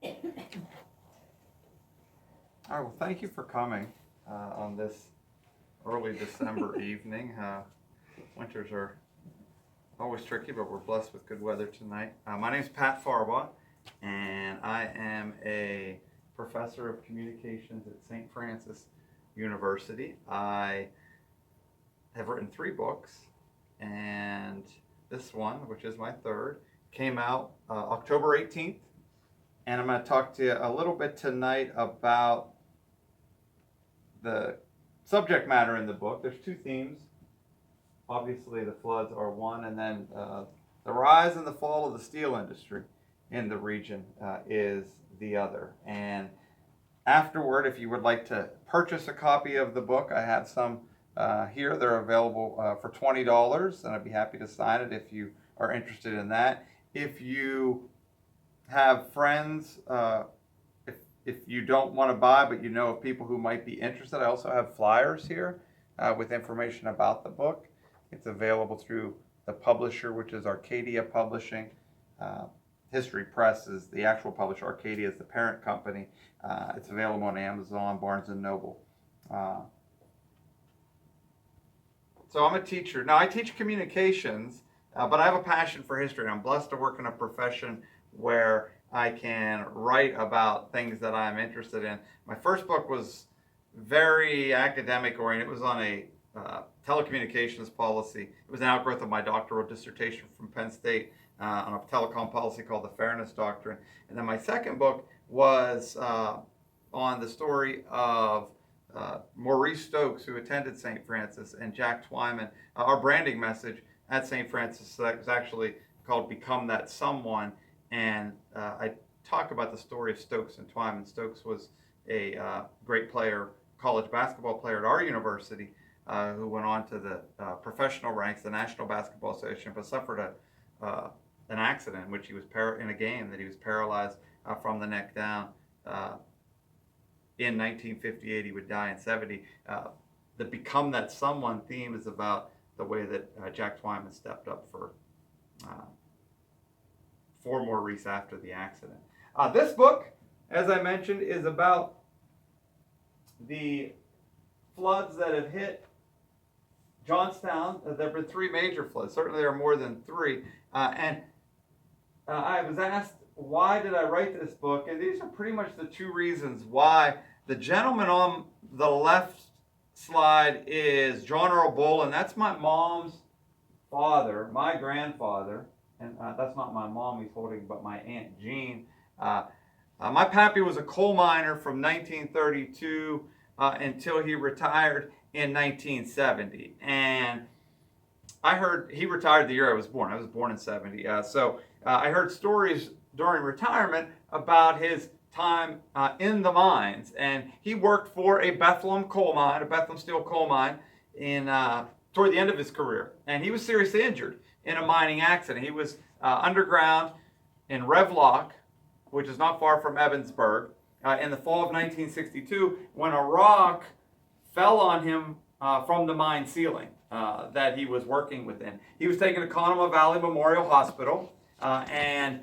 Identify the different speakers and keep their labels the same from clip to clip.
Speaker 1: All right, well, thank you for coming on this early December evening. Winters are always tricky, but we're blessed with good weather tonight. My name is Pat Farabaugh, and I am a professor of communications at St. Francis University. I have written 3 books, and this one, which is my third, came out October 18th. And I'm going to talk to you a little bit tonight about the subject matter in the book. There's 2 themes. Obviously, the floods are one, and then the rise and the fall of the steel industry in the region is the other. And afterward, if you would like to purchase a copy of the book, I have some here. They're available for $20, and I'd be happy to sign it if you are interested in that. If you have friends, if you don't want to buy, but you know of people who might be interested, I also have flyers here with information about the book. It's available through the publisher, which is Arcadia Publishing. History Press is the actual publisher. Arcadia is the parent company. It's available on Amazon, Barnes & Noble. So I'm a teacher. Now, I teach communications, but I have a passion for history. I'm blessed to work in a profession where I can write about things that I'm interested in. My first book was very academic oriented. It was on a telecommunications policy. It was an outgrowth of my doctoral dissertation from Penn State on a telecom policy called the Fairness Doctrine. And then my second book was on the story of Maurice Stokes, who attended St. Francis, and Jack Twyman. Our branding message at St. Francis was actually called Become That Someone. And I talk about the story of Stokes and Twyman. Stokes was a great player, college basketball player at our university, who went on to the professional ranks, the National Basketball Association, but suffered an accident in which he was in a game that he was paralyzed from the neck down. In 1958, he would die in 70. The Become That Someone theme is about the way that Jack Twyman stepped up for Maurice after the accident. This book, as I mentioned, is about the floods that have hit Johnstown. There have been 3 major floods. Certainly there are more than 3. And I was asked, why did I write this book? And these are pretty much the 2 reasons why. The gentleman on the left slide is John Earl Bull, and that's my mom's father, my grandfather. And that's not my mom he's holding, but my Aunt Jean. My pappy was a coal miner from 1932 until he retired in 1970. And I heard he retired the year I was born. I was born in 70. So I heard stories during retirement about his time in the mines. And he worked for a Bethlehem coal mine, a Bethlehem steel coal mine, toward the end of his career. And he was seriously injured in a mining accident. He was underground in Revlock, which is not far from Evansburg, in the fall of 1962, when a rock fell on him from the mine ceiling that he was working within. He was taken to Conemaugh Valley Memorial Hospital, and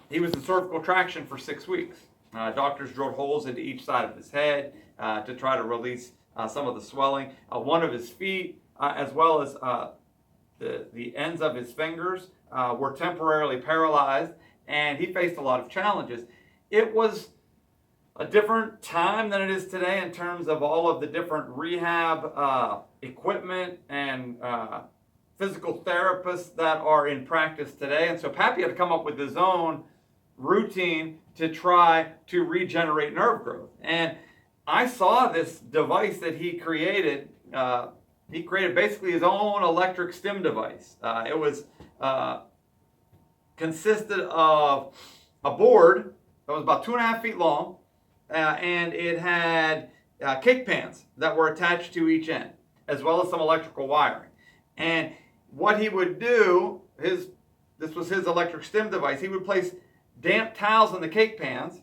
Speaker 1: he was in cervical traction for 6 weeks. Doctors drilled holes into each side of his head to try to release some of the swelling. One of his feet, as well as the ends of his fingers, were temporarily paralyzed, and he faced a lot of challenges. It was a different time than it is today in terms of all of the different rehab equipment and physical therapists that are in practice today. And so Pappy had to come up with his own routine to try to regenerate nerve growth. And I saw this device that he created. He created basically his own electric stim device. It was consisted of a board that was about 2.5 feet long, and it had cake pans that were attached to each end, as well as some electrical wiring. And what he would do, this was his electric stim device, he would place damp towels in the cake pans.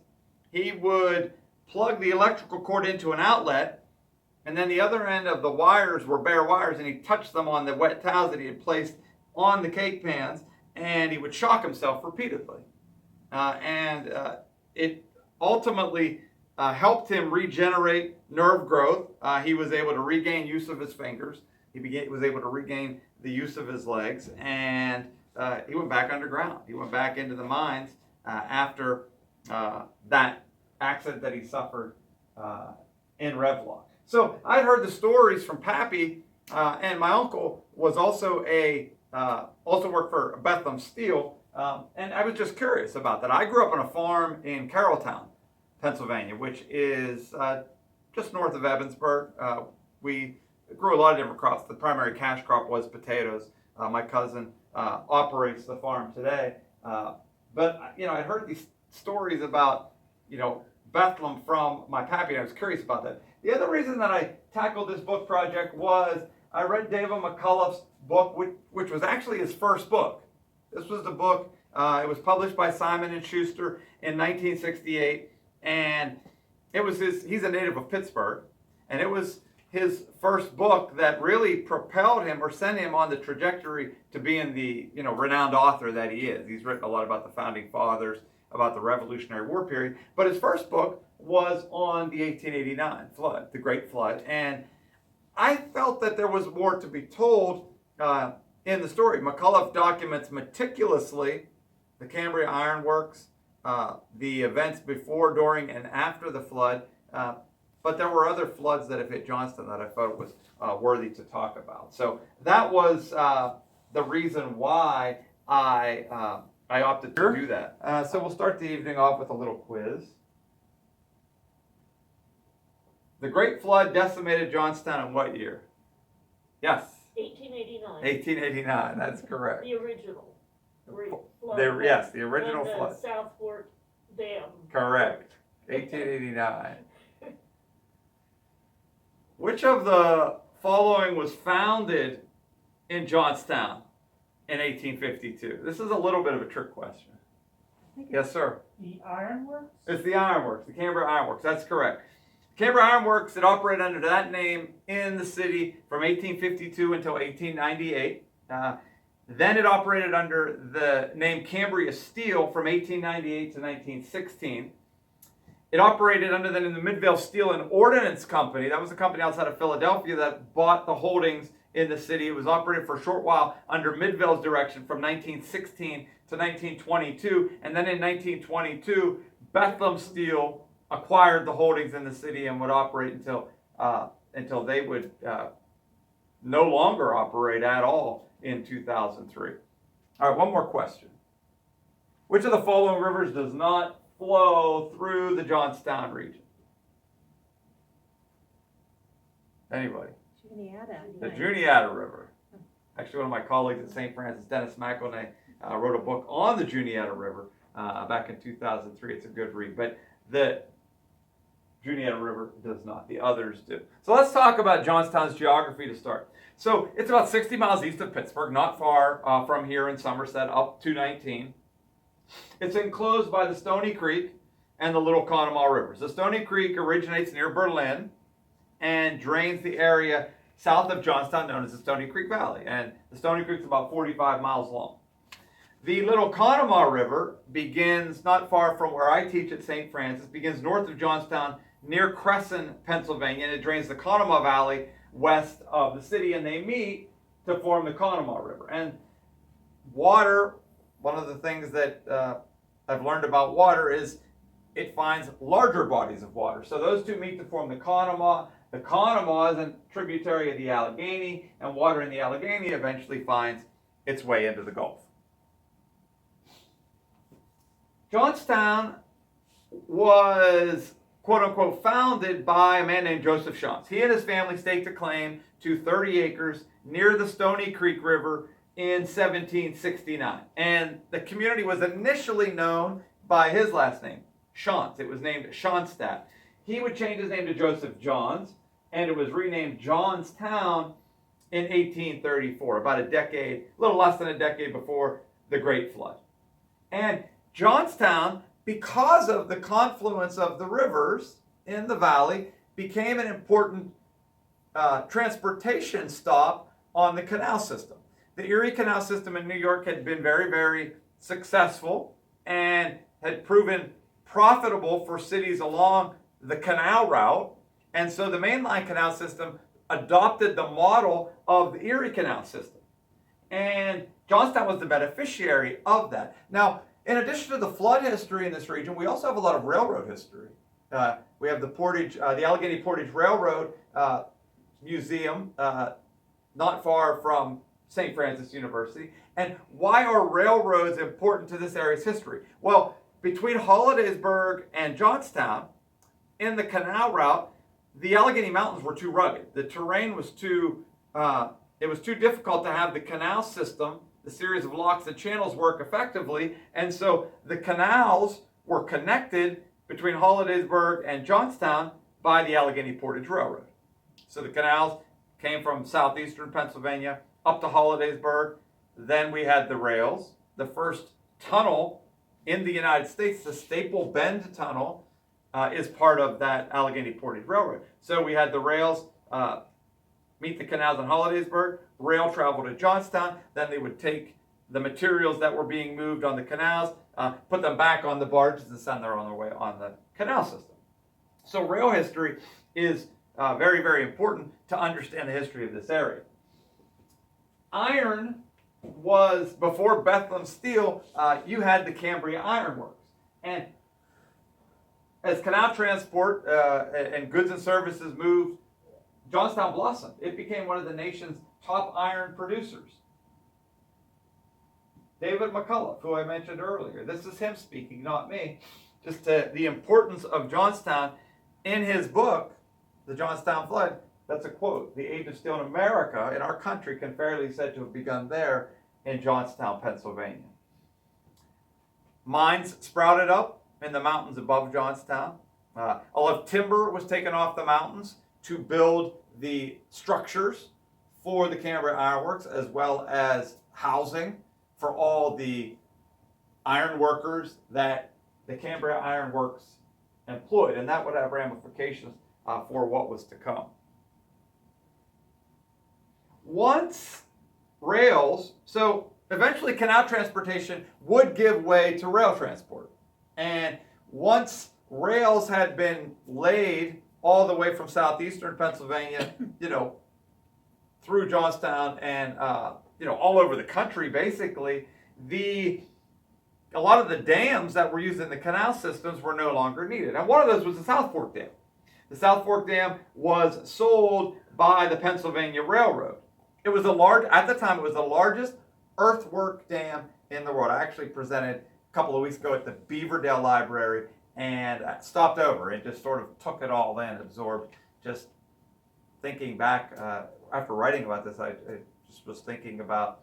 Speaker 1: He would plug the electrical cord into an outlet, and then the other end of the wires were bare wires, and he touched them on the wet towels that he had placed on the cake pans, and he would shock himself repeatedly. and it ultimately helped him regenerate nerve growth. He was able to regain use of his fingers. Was able to regain the use of his legs, and he went back underground. He went back into the mines after that accident that he suffered in Revlon. So I'd heard the stories from Pappy, and my uncle was also also worked for Bethlehem Steel, and I was just curious about that. I grew up on a farm in Carrolltown, Pennsylvania, which is just north of Evansburg. We grew a lot of different crops. The primary cash crop was potatoes. My cousin operates the farm today, but I heard these stories about Bethlehem from my pappy, and I was curious about that. The other reason that I tackled this book project was I read David McCullough's book, which was actually his first book. This was the book. It was published by Simon & Schuster in 1968, and it was he's a native of Pittsburgh, and it was his first book that really propelled him or sent him on the trajectory to being the renowned author that he is. He's written a lot about the founding fathers, about the Revolutionary War period, but his first book was on the 1889 flood, the Great Flood, and I felt that there was more to be told in the story. McCullough documents meticulously the Cambria Iron Works, the events before, during, and after the flood, but there were other floods that have hit Johnstown that I thought was worthy to talk about. So that was the reason why I opted to do that. So we'll start the evening off with a little quiz. The Great Flood decimated Johnstown in what year? Yes.
Speaker 2: 1889.
Speaker 1: 1889, that's correct.
Speaker 2: The original flood.
Speaker 1: Yes, the original
Speaker 2: and
Speaker 1: flood.
Speaker 2: Southport Dam.
Speaker 1: Correct. 1889. Which of the following was founded in Johnstown in 1852? This is a little bit of a trick question. Yes, sir.
Speaker 3: The Ironworks?
Speaker 1: It's the Ironworks, the Cambria Ironworks. That's correct. Cambria Ironworks, it operated under that name in the city from 1852 until 1898. Then it operated under the name Cambria Steel from 1898 to 1916. It operated under the Midvale Steel and Ordnance Company. That was a company outside of Philadelphia that bought the holdings in the city. It was operated for a short while under Midvale's direction from 1916 to 1922. And then in 1922, Bethlehem Steel acquired the holdings in the city and would operate until they would no longer operate at all in 2003. All right, one more question. Which of the following rivers does not flow through the Johnstown region? Anybody?
Speaker 4: Juniata.
Speaker 1: The Juniata River. Actually, one of my colleagues at St. Francis, Dennis McElnay, wrote a book on the Juniata River back in 2003. It's a good read. But the Juniata River does not. The others do. So let's talk about Johnstown's geography to start. So it's about 60 miles east of Pittsburgh, not far from here in Somerset, up to 19. It's enclosed by the Stony Creek and the Little Conemaugh Rivers. The Stony Creek originates near Berlin and drains the area south of Johnstown known as the Stony Creek Valley. And the Stony Creek is about 45 miles long. The Little Conemaugh River begins not far from where I teach at St. Francis, begins north of Johnstown near Cresson, Pennsylvania, and it drains the Conemaugh Valley west of the city, and they meet to form the Conemaugh River. And water, one of the things that I've learned about water is it finds larger bodies of water. So those two meet to form the Conemaugh. The Conemaugh is a tributary of the Allegheny, and water in the Allegheny eventually finds its way into the Gulf. Johnstown was, quote unquote, founded by a man named Joseph Shantz. He and his family staked a claim to 30 acres near the Stony Creek River in 1769. And the community was initially known by his last name, Shantz. It was named Schanstatt. He would change his name to Joseph Johns, and it was renamed Johnstown in 1834, about a little less than a decade before the Great Flood. And Johnstown, because of the confluence of the rivers in the valley, became an important transportation stop on the canal system. The Erie Canal system in New York had been very, very successful, and had proven profitable for cities along the canal route, and so the mainline canal system adopted the model of the Erie Canal system. And Johnstown was the beneficiary of that. Now, in addition to the flood history in this region, we also have a lot of railroad history. We have the Allegheny Portage Railroad Museum, not far from St. Francis University. And why are railroads important to this area's history? Well, between Hollidaysburg and Johnstown, in the canal route, the Allegheny Mountains were too rugged. The terrain was too difficult to have the canal system, the series of locks and channels, work effectively. And so the canals were connected between Hollidaysburg and Johnstown by the Allegheny Portage Railroad. So the canals came from southeastern Pennsylvania up to Hollidaysburg. Then we had the rails. The first tunnel in the United States, the Staple Bend Tunnel, is part of that Allegheny Portage Railroad. So we had the rails meet the canals in Hollidaysburg, rail travel to Johnstown, then they would take the materials that were being moved on the canals, put them back on the barges and send them on their way on the canal system. So rail history is very, very important to understand the history of this area. Iron was, before Bethlehem Steel, you had the Cambria Iron Works. And as canal transport and goods and services moved, Johnstown blossomed. It became one of the nation's top iron producers. David McCullough, who I mentioned earlier, this is him speaking, not me, just the importance of Johnstown in his book, The Johnstown Flood. That's a quote. The age of steel in America, in our country, can fairly be said to have begun there in Johnstown, Pennsylvania. Mines sprouted up in the mountains above Johnstown. A lot of timber was taken off the mountains to build the structures for the Cambria Iron Works, as well as housing for all the iron workers that the Cambria Iron Works employed. And that would have ramifications for what was to come. Once rails, so eventually canal transportation would give way to rail transport. And once rails had been laid all the way from southeastern Pennsylvania, through Johnstown and, all over the country, basically, a lot of the dams that were used in the canal systems were no longer needed. And one of those was the South Fork Dam. The South Fork Dam was sold by the Pennsylvania Railroad. At the time, it was the largest earthwork dam in the world. I actually presented a couple of weeks ago at the Beaverdale Library and stopped over and just sort of took it all in, absorbed. Just thinking back, after writing about this, I just was thinking about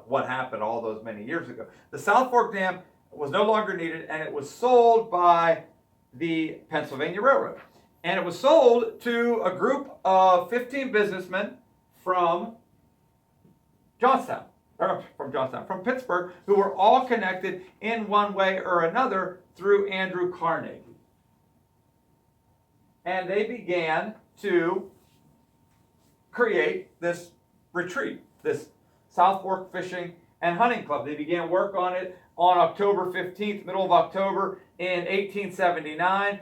Speaker 1: what happened all those many years ago. The South Fork Dam was no longer needed, and it was sold by the Pennsylvania Railroad. And it was sold to a group of 15 businessmen from from Pittsburgh, who were all connected in one way or another through Andrew Carnegie. And they began to create this retreat, this South Fork Fishing and Hunting Club. They began work on it on October 15th, middle of October in 1879.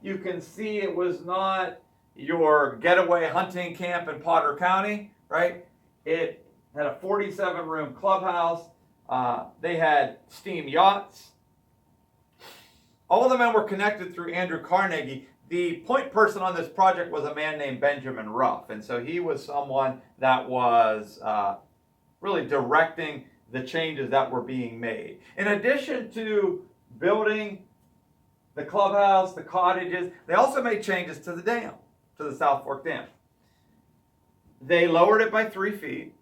Speaker 1: You can see it was not your getaway hunting camp in Potter County, right? It had a 47-room clubhouse. They had steam yachts. All of the men were connected through Andrew Carnegie. The point person on this project was a man named Benjamin Ruff, and so he was someone that was really directing the changes that were being made. In addition to building the clubhouse, the cottages, they also made changes to the dam, to the South Fork Dam. They lowered it by 3 feet.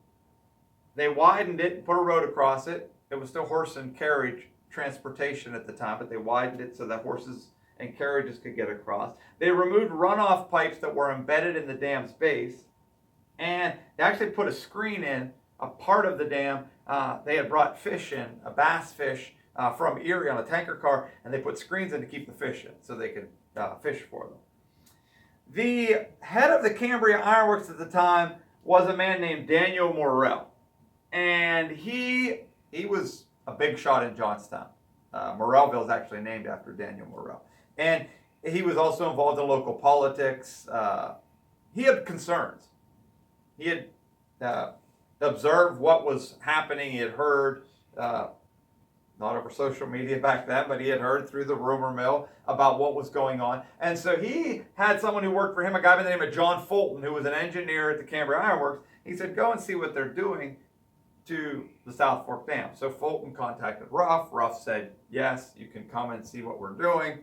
Speaker 1: They widened it and put a road across it. It was still horse and carriage transportation at the time, but they widened it so that horses and carriages could get across. They removed runoff pipes that were embedded in the dam's base, and they actually put a screen in a part of the dam. They had brought fish in, a bass fish from Erie on a tanker car, and they put screens in to keep the fish in so they could fish for them. The head of the Cambria Iron Works at the time was a man named Daniel Morrell, and he was a big shot in Johnstown. Morrellville is actually named after Daniel Morrell. And he was also involved in local politics. He had concerns. He had observed what was happening. He had heard, not over social media back then, but he had heard through the rumor mill about what was going on. And so he had someone who worked for him, a guy by the name of John Fulton, who was an engineer at the Cambria Iron Works. He said, go and see what they're doing to the South Fork Dam. So Fulton contacted Ruff. Ruff said, yes, you can come and see what we're doing.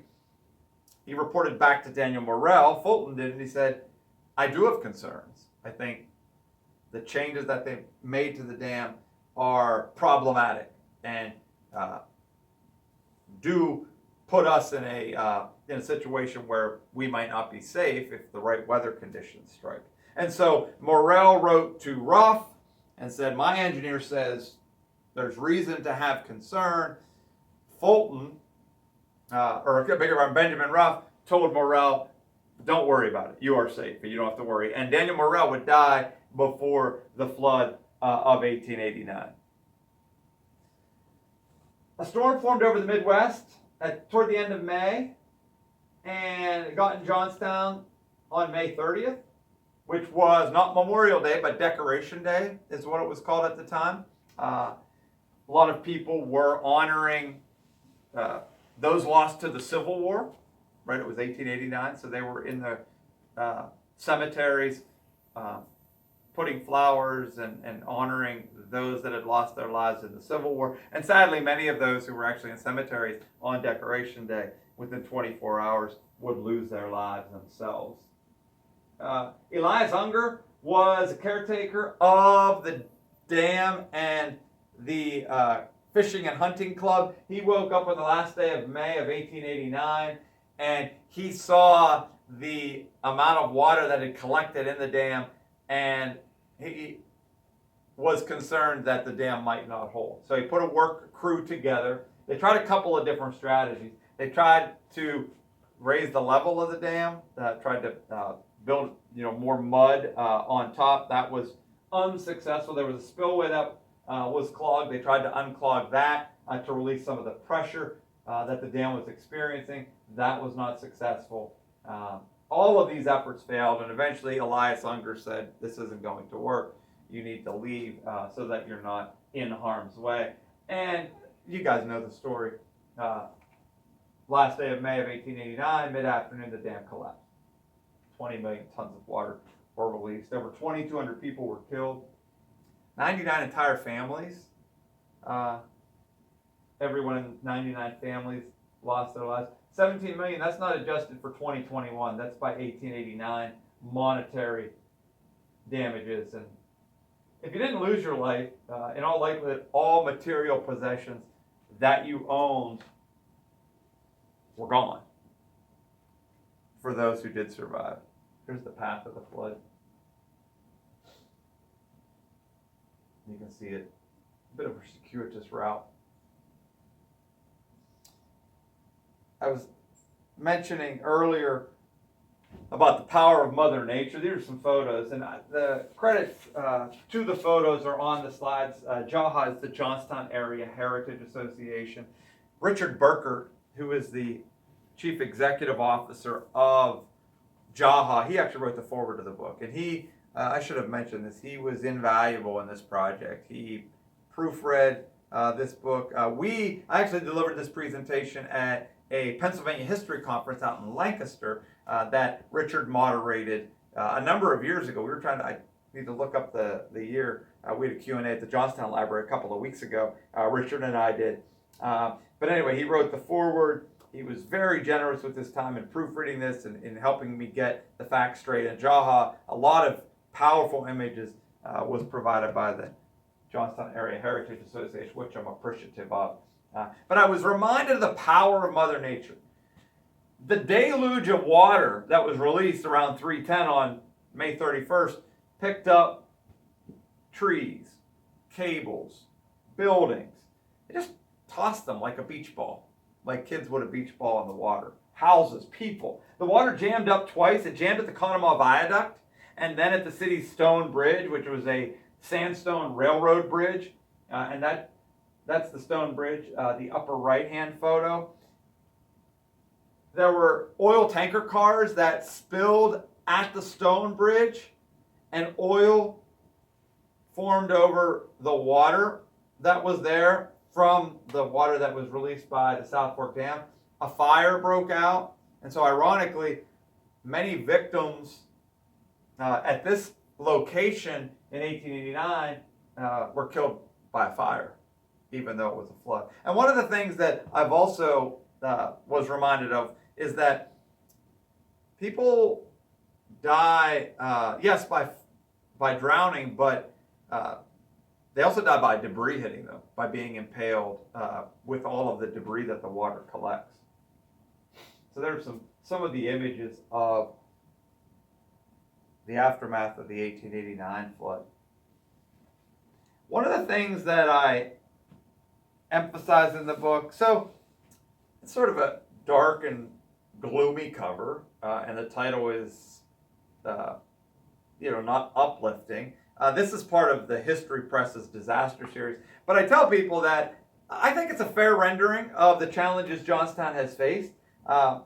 Speaker 1: He reported back to Daniel Morrell. Fulton did, and he said, I do have concerns. I think the changes that they've made to the dam are problematic and do put us in a situation where we might not be safe if the right weather conditions strike. And so Morrell wrote to Ruff and said, my engineer says there's reason to have concern. Fulton, Benjamin Ruff, told Morrell, don't worry about it. You are safe, but you don't have to worry. And Daniel Morrell would die before the flood of 1889. A storm formed over the Midwest toward the end of May, and it got in Johnstown on May 30th, which was not Memorial Day, but Decoration Day is what it was called at the time. A lot of people were honoring those lost to the Civil War, right? It was 1889, so they were in the cemeteries putting flowers and honoring those that had lost their lives in the Civil War. And sadly, many of those who were actually in cemeteries on Decoration Day, within 24 hours, would lose their lives themselves. Elias Unger was a caretaker of the dam and the Fishing and Hunting Club. He woke up on the last day of May of 1889, and he saw the amount of water that had collected in the dam, and he was concerned that the dam might not hold. So he put a work crew together. They tried a couple of different strategies. They tried to raise the level of the dam, tried to build more mud on top. That was unsuccessful. There was a spillway that was clogged. They tried to unclog that to release some of the pressure that the dam was experiencing. That was not successful. All of these efforts failed, and eventually Elias Unger said, this isn't going to work. You need to leave so that you're not in harm's way. And you guys know the story. Last day of May of 1889, mid-afternoon, the dam collapsed. 20 million tons of water were released. Over 2,200 people were killed. 99 entire families. Everyone in 99 families lost their lives. 17 million, that's not adjusted for 2021. That's by 1889 monetary damages. And if you didn't lose your life, in all likelihood, all material possessions that you owned were gone for those who did survive. Here's the path of the flood. You can see it, a bit of a circuitous route. I was mentioning earlier about the power of Mother Nature. These are some photos, and the credits to the photos are on the slides. JAHA is the Johnstown Area Heritage Association. Richard Burkert, who is the Chief Executive Officer of JAHA, he actually wrote the foreword to the book, and he, I should have mentioned this, he was invaluable in this project. He proofread this book. I actually delivered this presentation at a Pennsylvania history conference out in Lancaster that Richard moderated a number of years ago. I need to look up the year. We had a Q&A at the Johnstown Library a couple of weeks ago. Richard and I did. But anyway, he wrote the foreword. He was very generous with his time in proofreading this and in helping me get the facts straight. And JAHA, a lot of powerful images was provided by the Johnstown Area Heritage Association, which I'm appreciative of. But I was reminded of the power of Mother Nature. The deluge of water that was released around 3:10 on May 31st picked up trees, cables, buildings. It just tossed them like a beach ball, like kids would a beach ball in the water. Houses, people. The water jammed up twice. It jammed at the Conemaugh Viaduct and then at the city's Stone Bridge, which was a sandstone railroad bridge. And that That's the stone bridge, the upper right-hand photo. There were oil tanker cars that spilled at the stone bridge, and oil formed over the water that was there from the water that was released by the South Fork Dam. A fire broke out, and so ironically, many victims at this location in 1889 were killed by a fire, even though it was a flood. And one of the things that I've also was reminded of is that people die, yes, by drowning, but they also die by debris hitting them, by being impaled with all of the debris that the water collects. So there's some of the images of the aftermath of the 1889 flood. One of the things that I emphasize in the book, so it's sort of a dark and gloomy cover, and the title is, not uplifting. This is part of the History Press's disaster series, but I tell people that I think it's a fair rendering of the challenges Johnstown has faced. I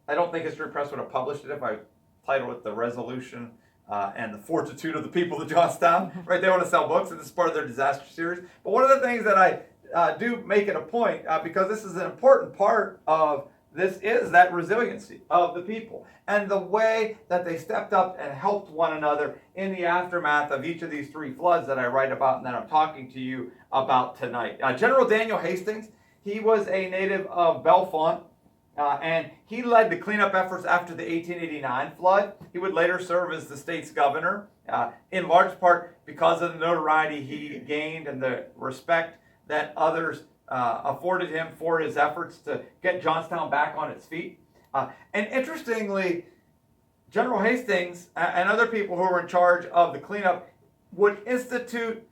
Speaker 1: don't think History Press would have published it if I titled it The Resolution and the Fortitude of the People of Johnstown. Right? They want to sell books, and this is part of their disaster series. But one of the things that I do make it a point, because this is an important part of this, is that resiliency of the people and the way that they stepped up and helped one another in the aftermath of each of these three floods that I write about and that I'm talking to you about tonight. General Daniel Hastings, he was a native of Bellefonte, and he led the cleanup efforts after the 1889 flood. He would later serve as the state's governor, in large part because of the notoriety he gained and the respect that others afforded him for his efforts to get Johnstown back on its feet. And interestingly, General Hastings and other people who were in charge of the cleanup would institute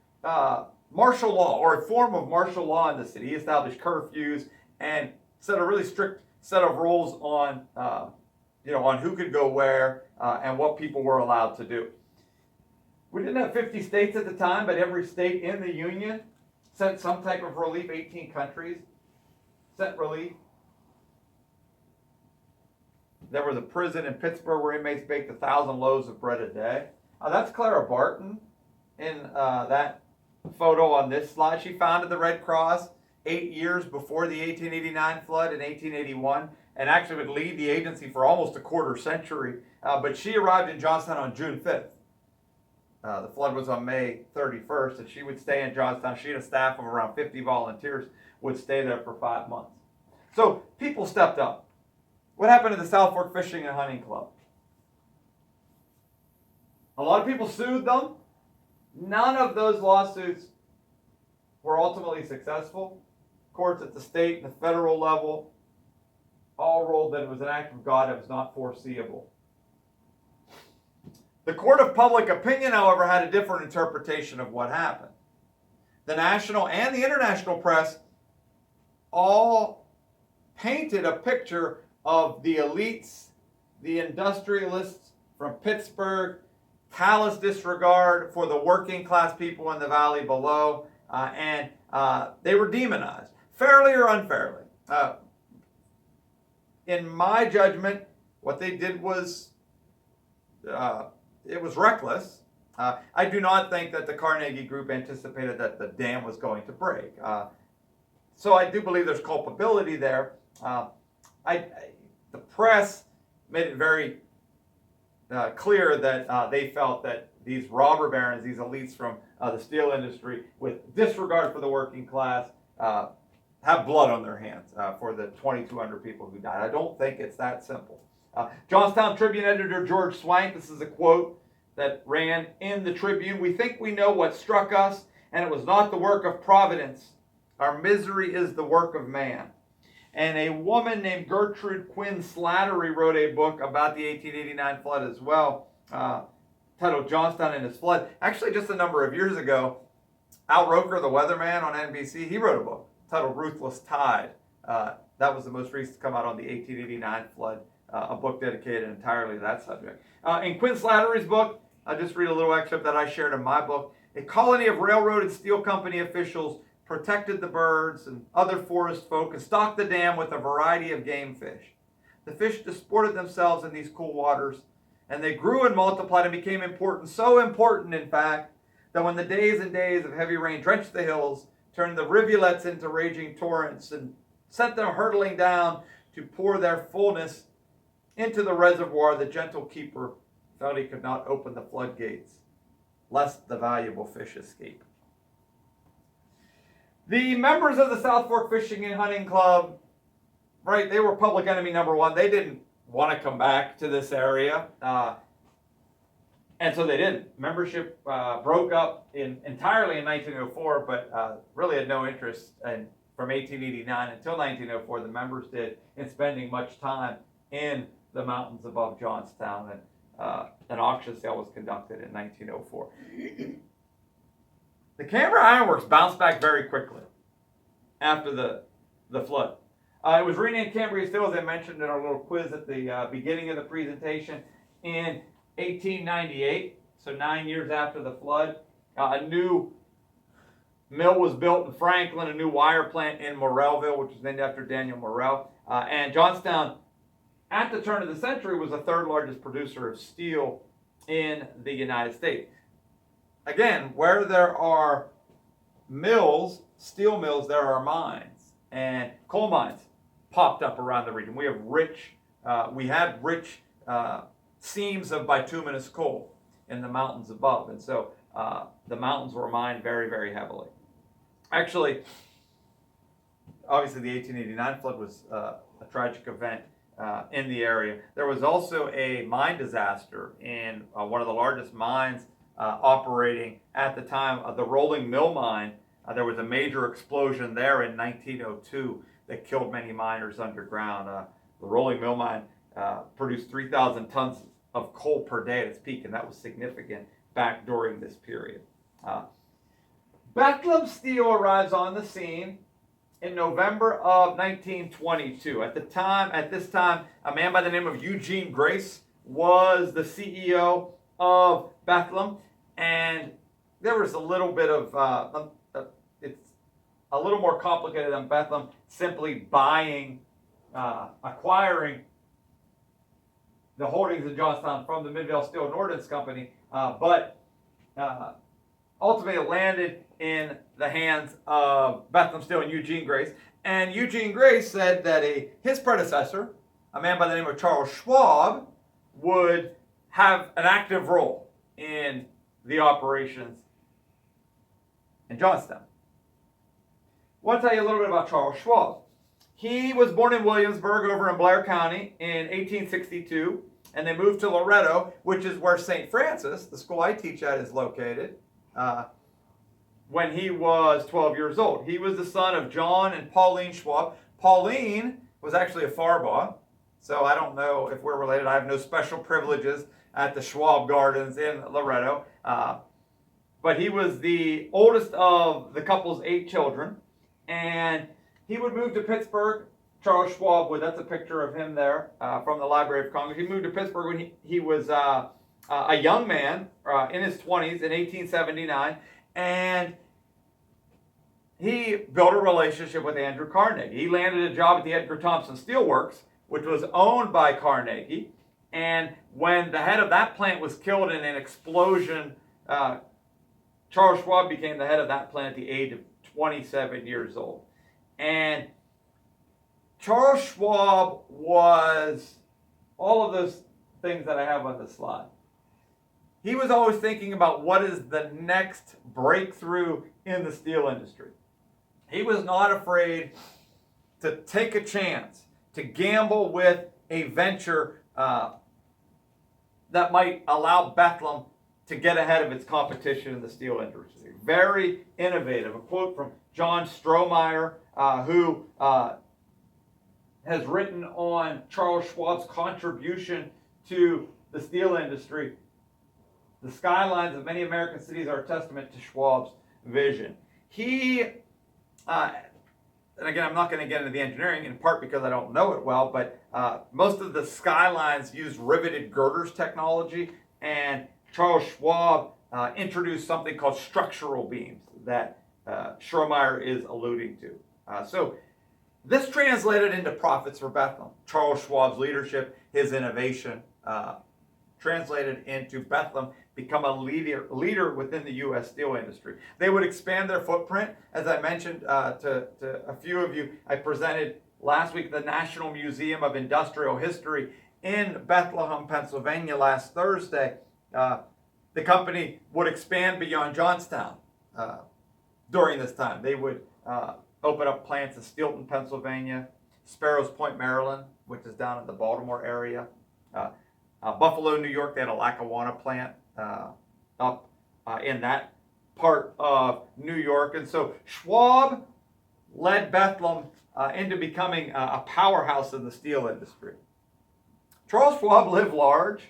Speaker 1: martial law, or a form of martial law in the city. He established curfews and set a really strict set of rules on, on who could go where and what people were allowed to do. We didn't have 50 states at the time, but every state in the Union sent some type of relief. 18 countries sent relief. There was a prison in Pittsburgh where inmates baked 1,000 loaves of bread a day. That's Clara Barton in that photo on this slide. She founded the Red Cross 8 years before the 1889 flood in 1881, and actually would lead the agency for almost a quarter century. But she arrived in Johnstown on June 5th. The flood was on May 31st, and she would stay in Johnstown. She had a staff of around 50 volunteers, would stay there for 5 months. So people stepped up. What happened to the South Fork Fishing and Hunting Club? A lot of people sued them. None of those lawsuits were ultimately successful. Courts at the state and the federal level all ruled that it was an act of God that was not foreseeable. The court of public opinion, however, had a different interpretation of what happened. The national and the international press all painted a picture of the elites, the industrialists from Pittsburgh, callous disregard for the working class people in the valley below, and they were demonized, fairly or unfairly. In my judgment, what they did was it was reckless. I do not think that the Carnegie Group anticipated that the dam was going to break. So I do believe there's culpability there. The press made it very clear that they felt that these robber barons, these elites from the steel industry, with disregard for the working class, have blood on their hands for the 2,200 people who died. I don't think it's that simple. Johnstown Tribune editor George Swank, this is a quote that ran in the Tribune: "We think we know what struck us, and it was not the work of Providence. Our misery is the work of man." And a woman named Gertrude Quinn Slattery wrote a book about the 1889 flood as well, titled Johnstown and Its Flood. Actually, just a number of years ago, Al Roker, the weatherman on NBC, he wrote a book titled Ruthless Tide. That was the most recent to come out on the 1889 flood, a book dedicated entirely to that subject. In Quinn Slattery's book, I'll just read a little excerpt that I shared in my book. A colony of railroad and steel company officials protected the birds and other forest folk, and stocked the dam with a variety of game fish. The fish disported themselves in these cool waters, and they grew and multiplied and became important, so important, in fact, that when the days and days of heavy rain drenched the hills, turned the rivulets into raging torrents, and sent them hurtling down to pour their fullness into the reservoir, the gentle keeper felt he could not open the floodgates, lest the valuable fish escape. The members of the South Fork Fishing and Hunting Club, right, they were public enemy number one. They didn't want to come back to this area, and so they didn't. Membership broke up entirely in 1904, but really had no interest from 1889 until 1904, the members did, in spending much time in the mountains above Johnstown, and an auction sale was conducted in 1904. The Canberra Ironworks bounced back very quickly after the flood. It was renamed Cambria Steel, as I mentioned in our little quiz at the beginning of the presentation, in 1898, so 9 years after the flood. A new mill was built in Franklin, a new wire plant in Morrellville, which was named after Daniel Morrell. And Johnstown, at the turn of the century, was the third largest producer of steel in the United States. Again, where there are mills, steel mills, there are mines, and coal mines popped up around the region. We had rich seams of bituminous coal in the mountains above, and so the mountains were mined very, very heavily. Actually, obviously the 1889 flood was a tragic event in the area. There was also a mine disaster in one of the largest mines operating at the time, the Rolling Mill mine. There was a major explosion there in 1902 that killed many miners underground. The Rolling Mill mine produced 3,000 tons of coal per day at its peak, and that was significant back during this period. Bethlehem Steel arrives on the scene in November of 1922. At this time, a man by the name of Eugene Grace was the CEO of Bethlehem, and there was a little bit of it's a little more complicated than Bethlehem simply acquiring the holdings in Johnstown from the Midvale Steel and Ordnance Company, but ultimately it landed in the hands of Bethlehem Steel and Eugene Grace. And Eugene Grace said that his predecessor, a man by the name of Charles Schwab, would have an active role in the operations in Johnstown. I want to tell you a little bit about Charles Schwab. He was born in Williamsburg over in Blair County in 1862, and they moved to Loretto, which is where St. Francis, the school I teach at, is located, when he was 12 years old. He was the son of John and Pauline Schwab. Pauline was actually a Farabaugh, so I don't know if we're related. I have no special privileges at the Schwab Gardens in Loretto, but he was the oldest of the couple's 8 children, and he would move to Pittsburgh. Charles Schwab would. That's a picture of him there from the Library of Congress. He moved to Pittsburgh when he was a young man in his 20s in 1879, and he built a relationship with Andrew Carnegie. He landed a job at the Edgar Thomson Steelworks, which was owned by Carnegie, and when the head of that plant was killed in an explosion, Charles Schwab became the head of that plant at the age of 27 years old. And Charles Schwab was all of those things that I have on the slide. He was always thinking about what is the next breakthrough in the steel industry. He was not afraid to take a chance, to gamble with a venture that might allow Bethlehem to get ahead of its competition in the steel industry. Very innovative. A quote from John Strohmeyer, who has written on Charles Schwab's contribution to the steel industry. The skylines of many American cities are a testament to Schwab's vision. He, and again, I'm not going to get into the engineering, in part because I don't know it well, but most of the skylines use riveted girders technology, and Charles Schwab introduced something called structural beams that Schromeyer is alluding to. So this translated into profits for Bethlehem. Charles Schwab's leadership, his innovation, translated into Bethlehem become a leader within the U.S. steel industry. They would expand their footprint. As I mentioned to a few of you, I presented last week at the National Museum of Industrial History in Bethlehem, Pennsylvania last Thursday. The company would expand beyond Johnstown during this time. They would open up plants in Steelton, Pennsylvania, Sparrows Point, Maryland, which is down in the Baltimore area, Buffalo, New York. They had a Lackawanna plant up in that part of New York. And so Schwab led Bethlehem into becoming a powerhouse in the steel industry. Charles Schwab lived large.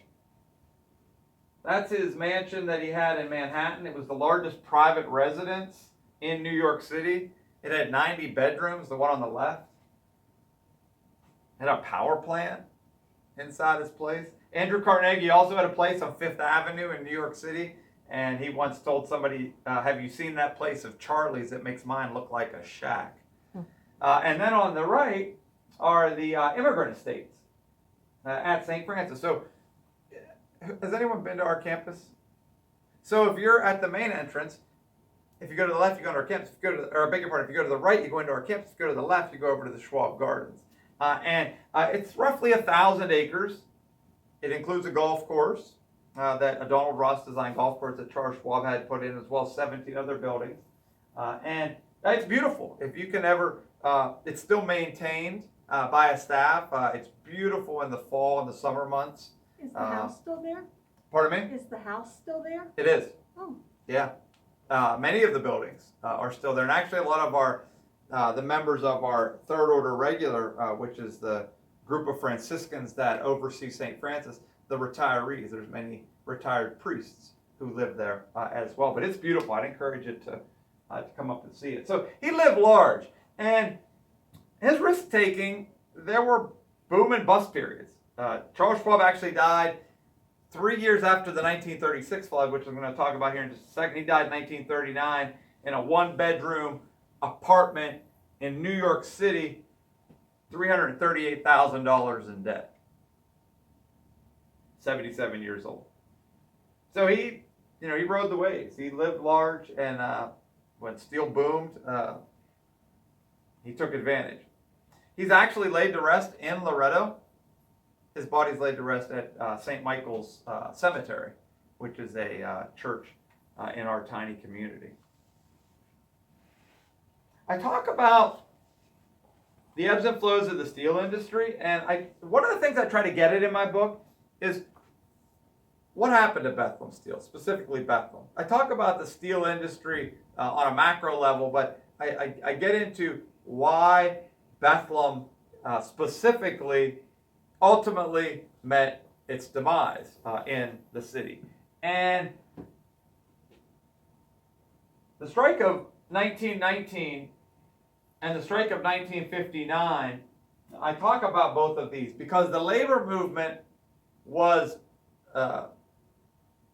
Speaker 1: That's his mansion that he had in Manhattan. It was the largest private residence in New York City. It had 90 bedrooms, the one on the left. It had a power plant inside his place. Andrew Carnegie also had a place on Fifth Avenue in New York City, and he once told somebody, have you seen that place of Charlie's? It makes mine look like a shack. And then on the right are the immigrant estates at St. Francis. So has anyone been to our campus? So if you're at the main entrance, if you go to the left, you go into our campus. If you go to or I beg your pardon, if you go to the right, you go into our campus. If you go to the left, you go over to the Schwab Gardens. And it's roughly 1,000 acres. It includes a golf course that a Donald Ross designed golf course that Charles Schwab had put in, as well as 17 other buildings. And it's beautiful. If you can ever, it's still maintained by a staff. It's beautiful in the fall and the summer months.
Speaker 3: Is the house still there?
Speaker 1: Pardon me?
Speaker 3: Is the house still there?
Speaker 1: It is.
Speaker 3: Oh.
Speaker 1: Yeah. Many of the buildings are still there. And actually a lot of our, the members of our Third Order Regular, which is the group of Franciscans that oversee St. Francis, the retirees, there's many retired priests who live there as well. But it's beautiful. I'd encourage you to come up and see it. So he lived large. And his risk-taking, there were boom and bust periods. Charles Schwab actually died 3 years after the 1936 flood, which I'm going to talk about here in just a second. He died in 1939 in a one-bedroom apartment in New York City, $338,000 in debt. 77 years old. So he rode the waves. He lived large, and when steel boomed, he took advantage. He's actually laid to rest in Loretto. His body's laid to rest at St. Michael's Cemetery, which is a church in our tiny community. I talk about the ebbs and flows of the steel industry, and one of the things I try to get at in my book is what happened to Bethlehem Steel, specifically Bethlehem. I talk about the steel industry on a macro level, but I get into why Bethlehem specifically ultimately met its demise in the city. And the strike of 1919 and the strike of 1959, I talk about both of these because the labor movement was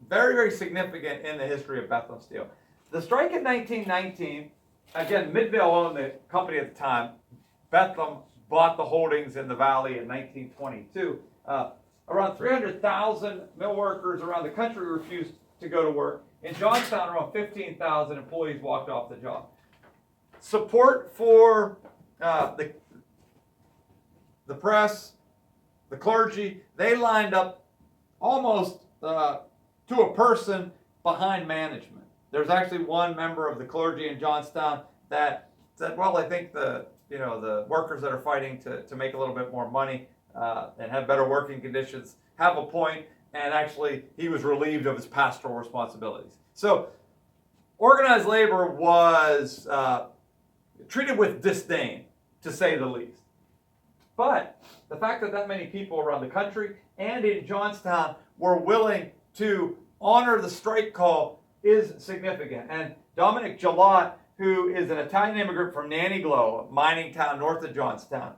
Speaker 1: very, very significant in the history of Bethlehem Steel. The strike in 1919, again, Midvale owned the company at the time. Bethlehem bought the holdings in the valley in 1922. Around 300,000 mill workers around the country refused to go to work. In Johnstown, around 15,000 employees walked off the job. Support for the press, the clergy, they lined up almost to a person behind management. There's actually one member of the clergy in Johnstown that said, well, I think the workers that are fighting to make a little bit more money and have better working conditions have a point, and actually he was relieved of his pastoral responsibilities. So organized labor was treated with disdain, to say the least. But the fact that many people around the country and in Johnstown were willing to honor the strike call is significant. And Dominic Gillot, who is an Italian immigrant from Nannyglow, a mining town north of Johnstown,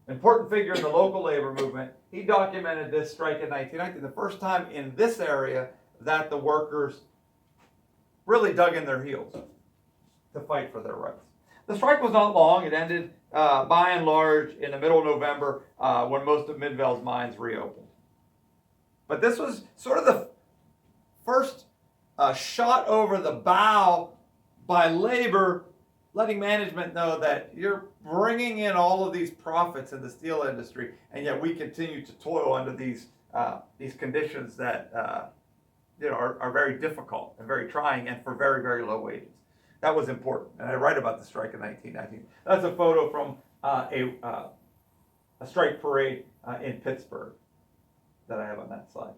Speaker 1: important figure in the local labor movement, he documented this strike in 1919, the first time in this area that the workers really dug in their heels to fight for their rights. The strike was not long. It ended by and large in the middle of November when most of Midvale's mines reopened. But this was sort of the first shot over the bow by labor, letting management know that you're bringing in all of these profits in the steel industry, and yet we continue to toil under these conditions that are very difficult and very trying, and for very, very low wages. That was important, and I write about the strike in 1919. That's a photo from a strike parade in Pittsburgh that I have on that slide.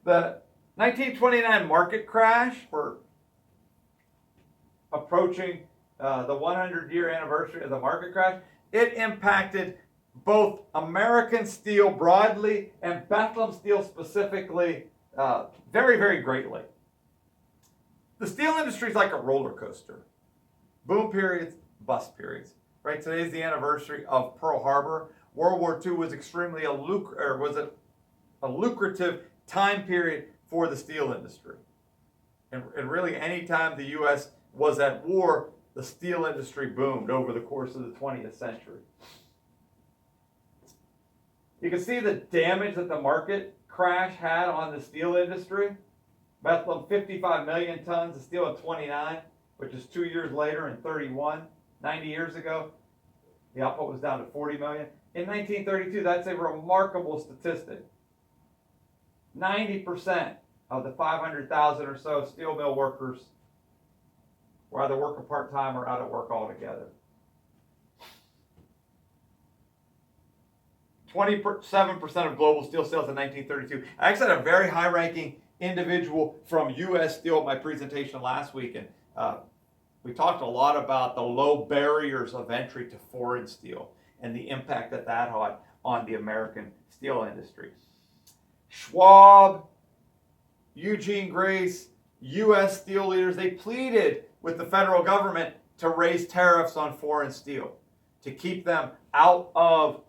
Speaker 1: The 1929 market crash, we're approaching the 100-year anniversary of the market crash. It impacted both American steel broadly and Bethlehem steel specifically very, very greatly. The steel industry is like a roller coaster. Boom periods, bust periods. Right? Today's the anniversary of Pearl Harbor. World War II was extremely a lucrative time period for the steel industry. And really, any time the U.S. was at war, the steel industry boomed over the course of the 20th century. You can see the damage that the market crash had on the steel industry. Bethlehem, 55 million tons of steel in 29, which is 2 years later in 31. 90 years ago, the output was down to 40 million. In 1932, that's a remarkable statistic. 90% of the 500,000 or so steel mill workers were either working part-time or out of work altogether. 27% of global steel sales in 1932. I actually had a very high-ranking individual from U.S. Steel at my presentation last week, and we talked a lot about the low barriers of entry to foreign steel and the impact that had on the American steel industry. Schwab, Eugene Grace, U.S. steel leaders, they pleaded with the federal government to raise tariffs on foreign steel, to keep them out of,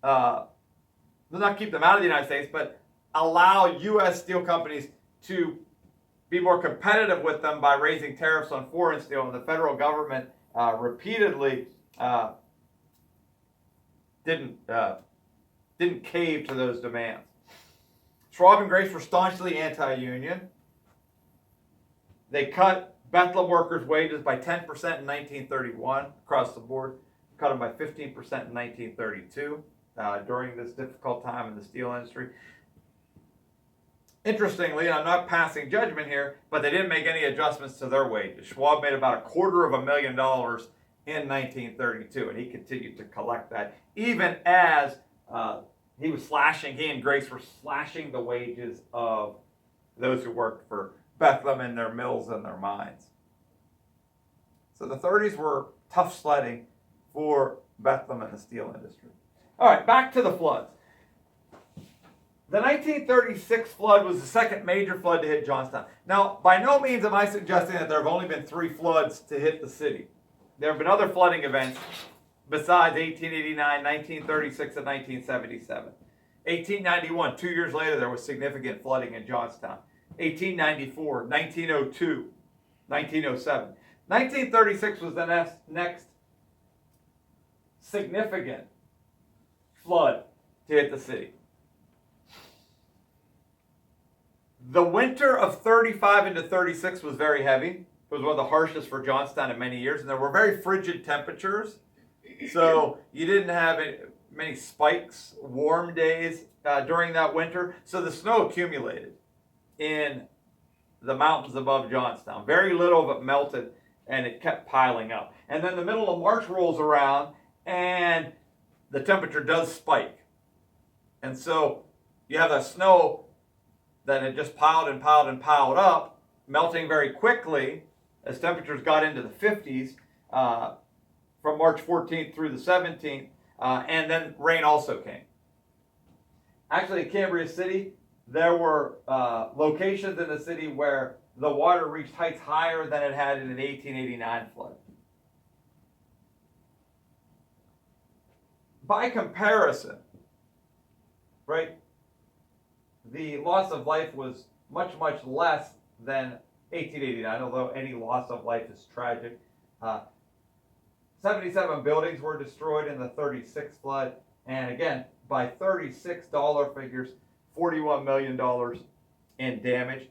Speaker 1: not keep them out of the United States, but allow U.S. steel companies to be more competitive with them by raising tariffs on foreign steel. And the federal government repeatedly didn't cave to those demands. Schwab and Grace were staunchly anti-union. They cut Bethlehem workers' wages by 10% in 1931 across the board, cut them by 15% in 1932 during this difficult time in the steel industry. Interestingly, I'm not passing judgment here, but they didn't make any adjustments to their wages. Schwab made about $250,000 in 1932, and he continued to collect that, even as he and Grace were slashing the wages of those who worked for Bethlehem in their mills and their mines. So the 30s were tough sledding for Bethlehem and the steel industry. All right, back to the floods. The 1936 flood was the second major flood to hit Johnstown. Now, by no means am I suggesting that there have only been 3 floods to hit the city. There have been other flooding events besides 1889, 1936, and 1977. 1891, 2 years later, there was significant flooding in Johnstown. 1894, 1902, 1907. 1936 was the next significant flood to hit the city. The winter of 35 into 36 was very heavy. It was one of the harshest for Johnstown in many years, and there were very frigid temperatures. So you didn't have many spikes, warm days during that winter. So the snow accumulated in the mountains above Johnstown. Very little of it melted, and it kept piling up. And then the middle of March rolls around, and the temperature does spike. And so you have that snow that had just piled and piled and piled up, melting very quickly as temperatures got into the 50s from March 14th through the 17th, and then rain also came. Actually, in Cambria City, there were locations in the city where the water reached heights higher than it had in an 1889 flood. By comparison, right, the loss of life was much, much less than 1889, although any loss of life is tragic. 77 buildings were destroyed in the 36 flood, and again, by $36 figures, $41 million in damage.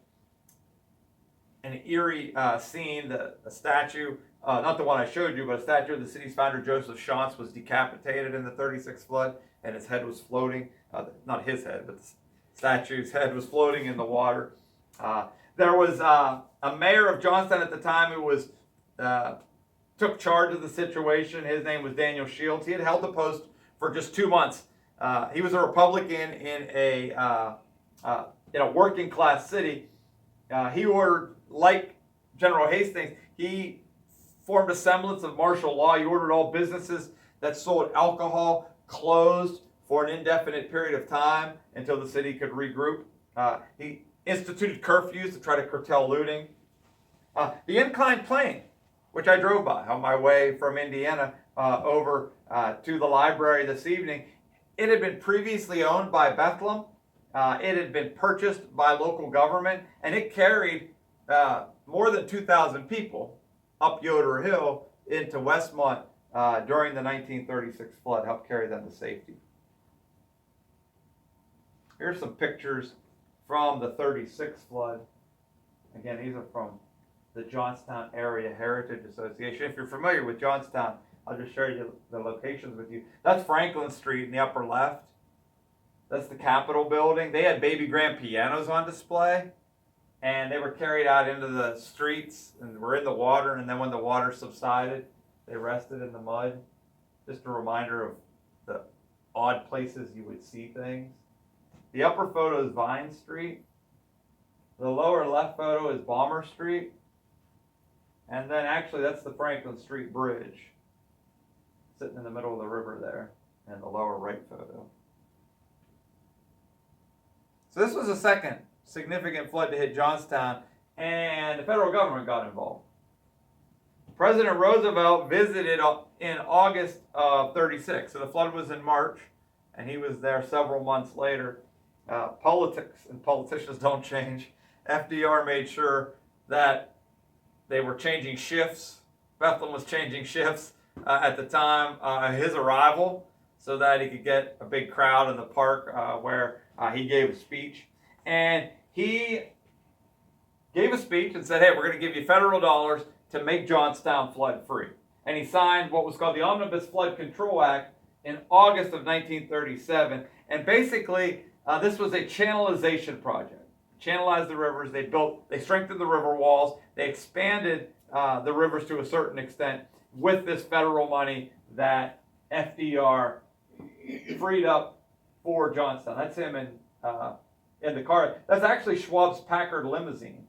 Speaker 1: An eerie scene, a statue, not the one I showed you, but a statue of the city's founder, Joseph Shantz, was decapitated in the 36 flood, and his head was floating, not his head, but the statue's head was floating in the water. There was a mayor of Johnstown at the time who was took charge of the situation. His name was Daniel Shields. He had held the post for just 2 months. He was a Republican in a working class city. He ordered, like General Hastings, he formed a semblance of martial law. He ordered all businesses that sold alcohol closed for an indefinite period of time until the city could regroup. He instituted curfews to try to curtail looting. The inclined plane, which I drove by on my way from Indiana over to the library this evening, it had been previously owned by Bethlehem. It had been purchased by local government, and it carried more than 2,000 people up Yoder Hill into Westmont during the 1936 flood, helped carry them to safety. Here's some pictures from the 36 flood. Again, these are from the Johnstown Area Heritage Association. If you're familiar with Johnstown, I'll just share you the locations with you. That's Franklin Street in the upper left. That's the Capitol building. They had baby grand pianos on display, and they were carried out into the streets and were in the water, and then when the water subsided, they rested in the mud. Just a reminder of the odd places you would see things. The upper photo is Vine Street. The lower left photo is Balmer Street. And then actually that's the Franklin Street Bridge, sitting in the middle of the river there, and the lower right photo. So this was the second significant flood to hit Johnstown, and the federal government got involved. President Roosevelt visited in August of 36, so the flood was in March, and he was there several months later. Politics and politicians don't change. FDR made sure that they were changing shifts. Bethlehem was changing shifts at the time of his arrival so that he could get a big crowd in the park where he gave a speech. And he gave a speech and said, hey, we're going to give you federal dollars to make Johnstown flood free. And he signed what was called the Omnibus Flood Control Act in August of 1937. And basically, this was a channelization project. Channelized the rivers. They strengthened the river walls. They expanded the rivers to a certain extent with this federal money that FDR freed up for Johnstown. That's him in the car. That's actually Schwab's Packard limousine.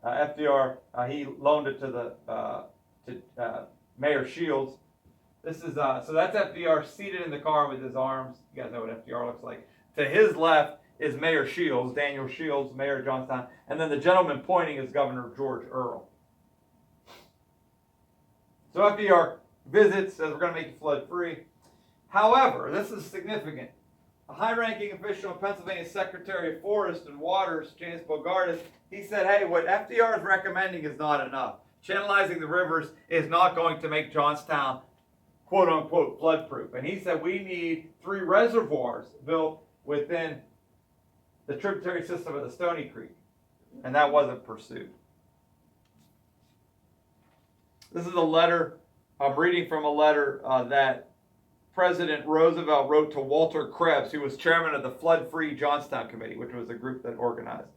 Speaker 1: FDR he loaned it to Mayor Shields. This is so that's FDR seated in the car with his arms. You guys know what FDR looks like. To his left is Mayor Shields, Daniel Shields, Mayor of Johnstown, and then the gentleman pointing is Governor George Earle. So FDR visits, says we're going to make you flood free. However, this is significant. A high-ranking official in Pennsylvania, Secretary of Forest and Waters, James Bogardus, he said, hey, what FDR is recommending is not enough. Channelizing the rivers is not going to make Johnstown, quote-unquote, flood-proof. And he said we need 3 reservoirs built within the tributary system of the Stony Creek. And that wasn't pursued. This is a letter, I'm reading from a letter that President Roosevelt wrote to Walter Krebs, who was chairman of the Flood-Free Johnstown Committee, which was a group that organized.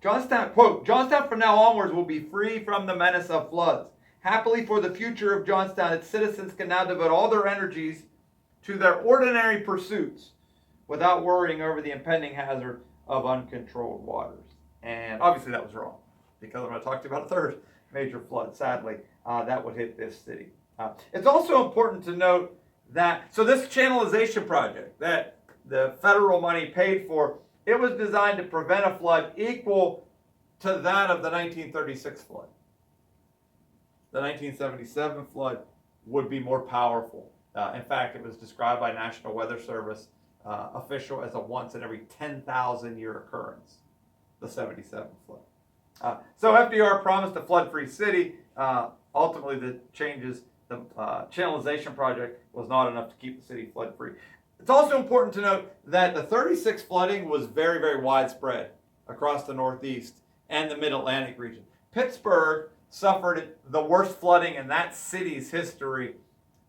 Speaker 1: Johnstown, quote, Johnstown from now onwards will be free from the menace of floods. Happily for the future of Johnstown, its citizens can now devote all their energies to their ordinary pursuits without worrying over the impending hazard of uncontrolled waters. And obviously that was wrong, because I'm going to talk to you about a third major flood, sadly, that would hit this city. It's also important to note that, so this channelization project that the federal money paid for, it was designed to prevent a flood equal to that of the 1936 flood. The 1977 flood would be more powerful. In fact, it was described by National Weather Service official as a once in every 10,000 year occurrence, the 77 flood. So FDR promised a flood-free city. Ultimately, the channelization project was not enough to keep the city flood-free. It's also important to note that the 36 flooding was very, very widespread across the Northeast and the Mid-Atlantic region. Pittsburgh suffered the worst flooding in that city's history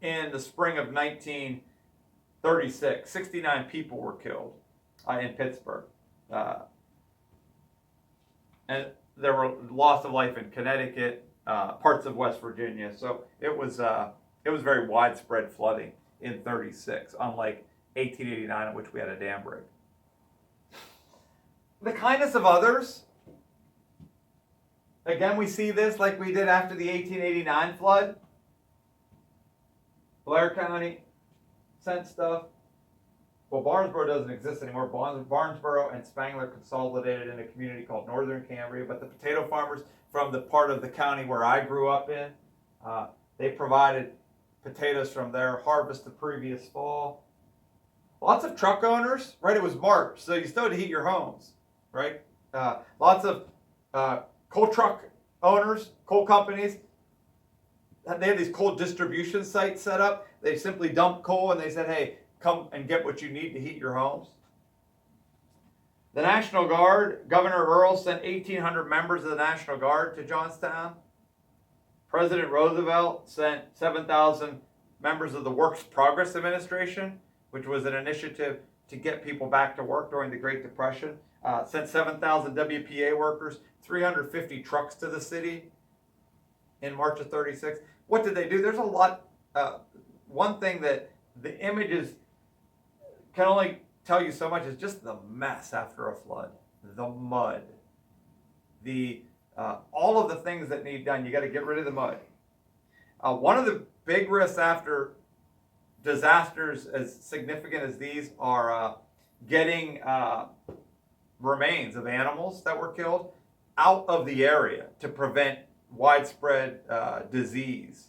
Speaker 1: in the spring of 1936. 69 people were killed in Pittsburgh. And there were loss of life in Connecticut, parts of West Virginia. So it was very widespread flooding in 36, unlike 1889, in which we had a dam break. The kindness of others. Again, we see this like we did after the 1889 flood. Blair County sent stuff. Well, Barnesboro doesn't exist anymore. Barnesboro and Spangler consolidated in a community called Northern Cambria. But the potato farmers from the part of the county where I grew up in, they provided potatoes from their harvest the previous fall. Lots of truck owners, right? It was March, so you still had to heat your homes, right? Lots of coal truck owners, coal companies. They had these coal distribution sites set up. They simply dumped coal and they said, hey, come and get what you need to heat your homes. The National Guard, Governor Earl sent 1,800 members of the National Guard to Johnstown. President Roosevelt sent 7,000 members of the Works Progress Administration, which was an initiative to get people back to work during the Great Depression. Sent 7,000 WPA workers, 350 trucks to the city in March of 36. What did they do? There's a lot. One thing that the images can only tell you so much is just the mess after a flood, the mud, all of the things that need done. You got to get rid of the mud. One of the big risks after disasters as significant as these are getting remains of animals that were killed out of the area to prevent widespread disease.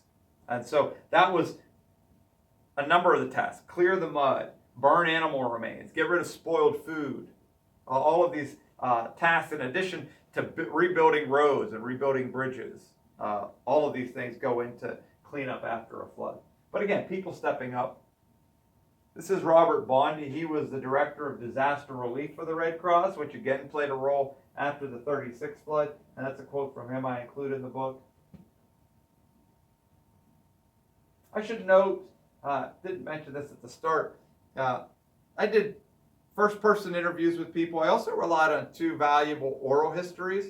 Speaker 1: And so that was a number of the tasks. Clear the mud, burn animal remains, get rid of spoiled food. All of these tasks, in addition to rebuilding roads and rebuilding bridges, all of these things go into cleanup after a flood. But again, people stepping up. This is Robert Bondy. He was the director of disaster relief for the Red Cross, which again played a role after the 36 flood. And that's a quote from him I include in the book. I should note, didn't mention this at the start, I did first-person interviews with people. I also relied on two valuable oral histories.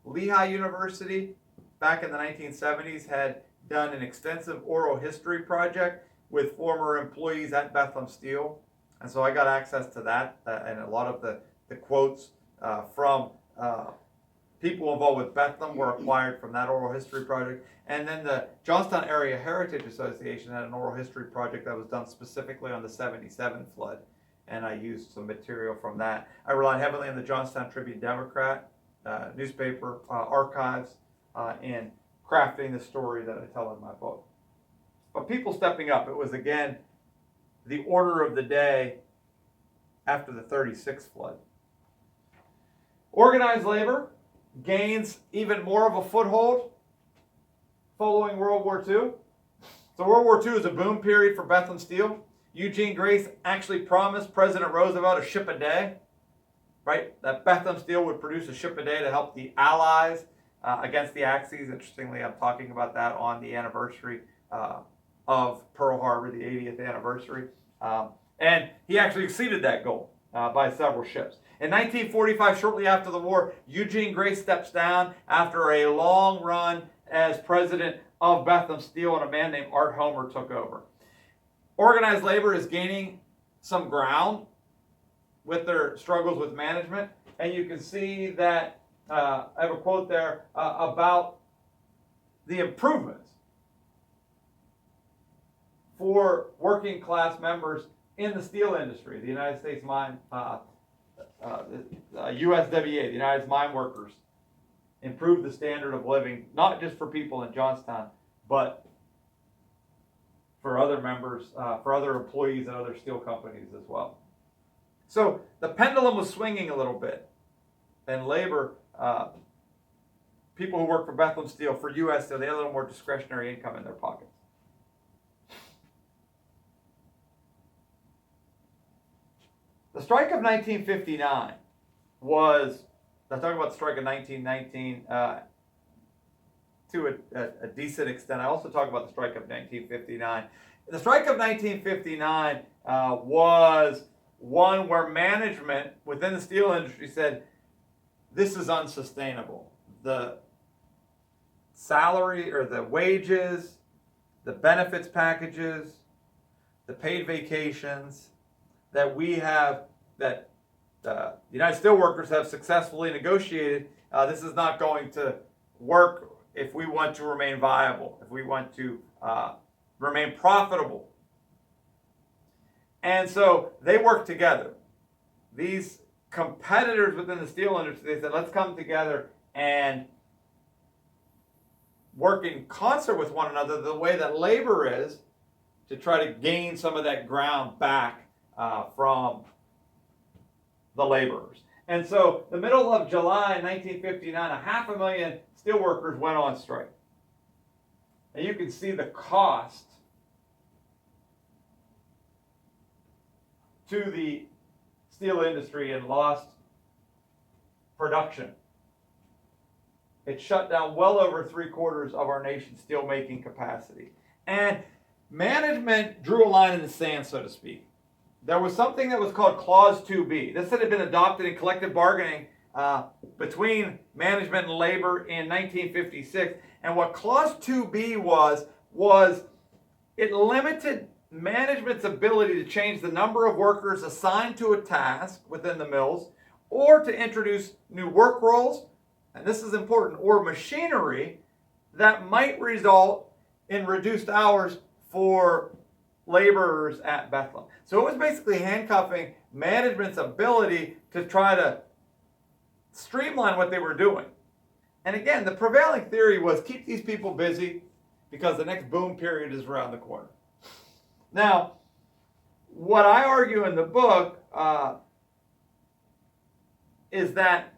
Speaker 1: Lehigh University, back in the 1970s, had done an extensive oral history project with former employees at Bethlehem Steel. And so I got access to that and a lot of the quotes from people involved with Bethlehem were acquired from that oral history project. And then the Johnstown Area Heritage Association had an oral history project that was done specifically on the 77 flood. And I used some material from that. I relied heavily on the Johnstown Tribune Democrat newspaper archives in crafting the story that I tell in my book. But people stepping up, it was again the order of the day after the 36 flood. Organized labor gains even more of a foothold following World War II. So World War II is a boom period for Bethlehem Steel. Eugene Grace actually promised President Roosevelt a ship a day, right? That Bethlehem Steel would produce a ship a day to help the Allies against the Axis. Interestingly, I'm talking about that on the anniversary of Pearl Harbor, the 80th anniversary. And he actually exceeded that goal by several ships. In 1945, shortly after the war, Eugene Grace steps down after a long run as president of Bethlehem Steel, and a man named Art Homer took over. Organized labor is gaining some ground with their struggles with management, and you can see that I have a quote there about the improvements for working class members in the steel industry. The United States Mine, USWA, the United Mine Workers, improved the standard of living, not just for people in Johnstown, but for other members, for other employees at other steel companies as well. So the pendulum was swinging a little bit, and labor people who work for Bethlehem Steel, for U.S. Steel, they had a little more discretionary income in their pockets. The strike of 1959 was, I'm talking about the strike of 1919 to a decent extent. I also talk about the strike of 1959. The strike of 1959 was one where management within the steel industry said, this is unsustainable. The salary or the wages, the benefits packages, the paid vacations that we have, that the United Steelworkers have successfully negotiated, this is not going to work if we want to remain viable, if we want to remain profitable. And so they worked together. These competitors within the steel industry, they said, let's come together and work in concert with one another the way that labor is, to try to gain some of that ground back from the laborers. And so the middle of July 1959, 500,000 steelworkers went on strike. And you can see the cost to the steel industry in lost production. It shut down well over 3/4 of our nation's steelmaking capacity. And management drew a line in the sand, so to speak. There was something that was called Clause 2B. This had been adopted in collective bargaining between management and labor in 1956. And what Clause 2B was it limited management's ability to change the number of workers assigned to a task within the mills, or to introduce new work roles, and this is important, or machinery that might result in reduced hours for laborers at Bethlehem. So it was basically handcuffing management's ability to try to streamline what they were doing. And again, the prevailing theory was keep these people busy because the next boom period is around the corner. Now, what I argue in the book is that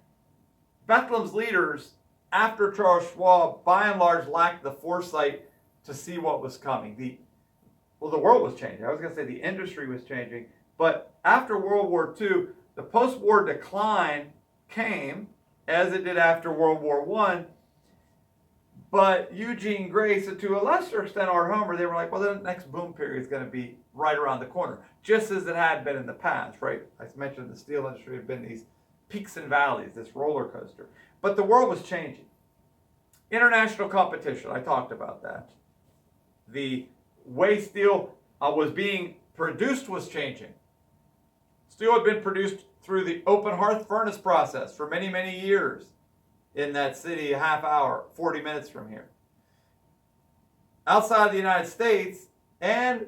Speaker 1: Bethlehem's leaders, after Charles Schwab, by and large lacked the foresight to see what was coming. The world was changing. I was going to say the industry was changing. But after World War II, the post-war decline came, as it did after World War I. But Eugene Grace, and to a lesser extent Art Homer, they were like, well, the next boom period is going to be right around the corner, just as it had been in the past, right? I mentioned the steel industry had been these peaks and valleys, this roller coaster. But the world was changing. International competition, I talked about that. The way steel was being produced was changing. Steel had been produced through the open hearth furnace process for many, many years in that city, a half hour, 40 minutes from here. Outside of the United States and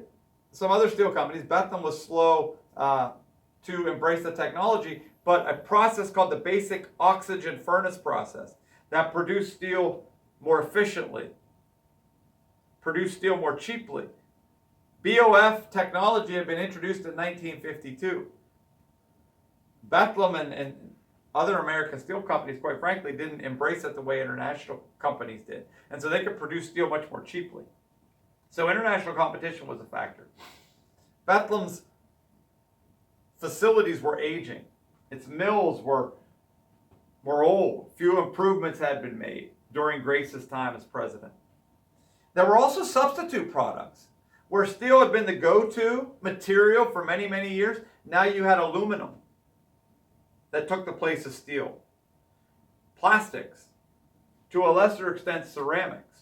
Speaker 1: some other steel companies, Bethlehem was slow to embrace the technology, but a process called the basic oxygen furnace process that produced steel more efficiently, produced steel more cheaply. BOF technology had been introduced in 1952. Bethlehem and other American steel companies, quite frankly, didn't embrace it the way international companies did. And so they could produce steel much more cheaply. So international competition was a factor. Bethlehem's facilities were aging. Its mills were old. Few improvements had been made during Grace's time as president. There were also substitute products. Where steel had been the go-to material for many, many years, now you had aluminum that took the place of steel. Plastics, to a lesser extent ceramics.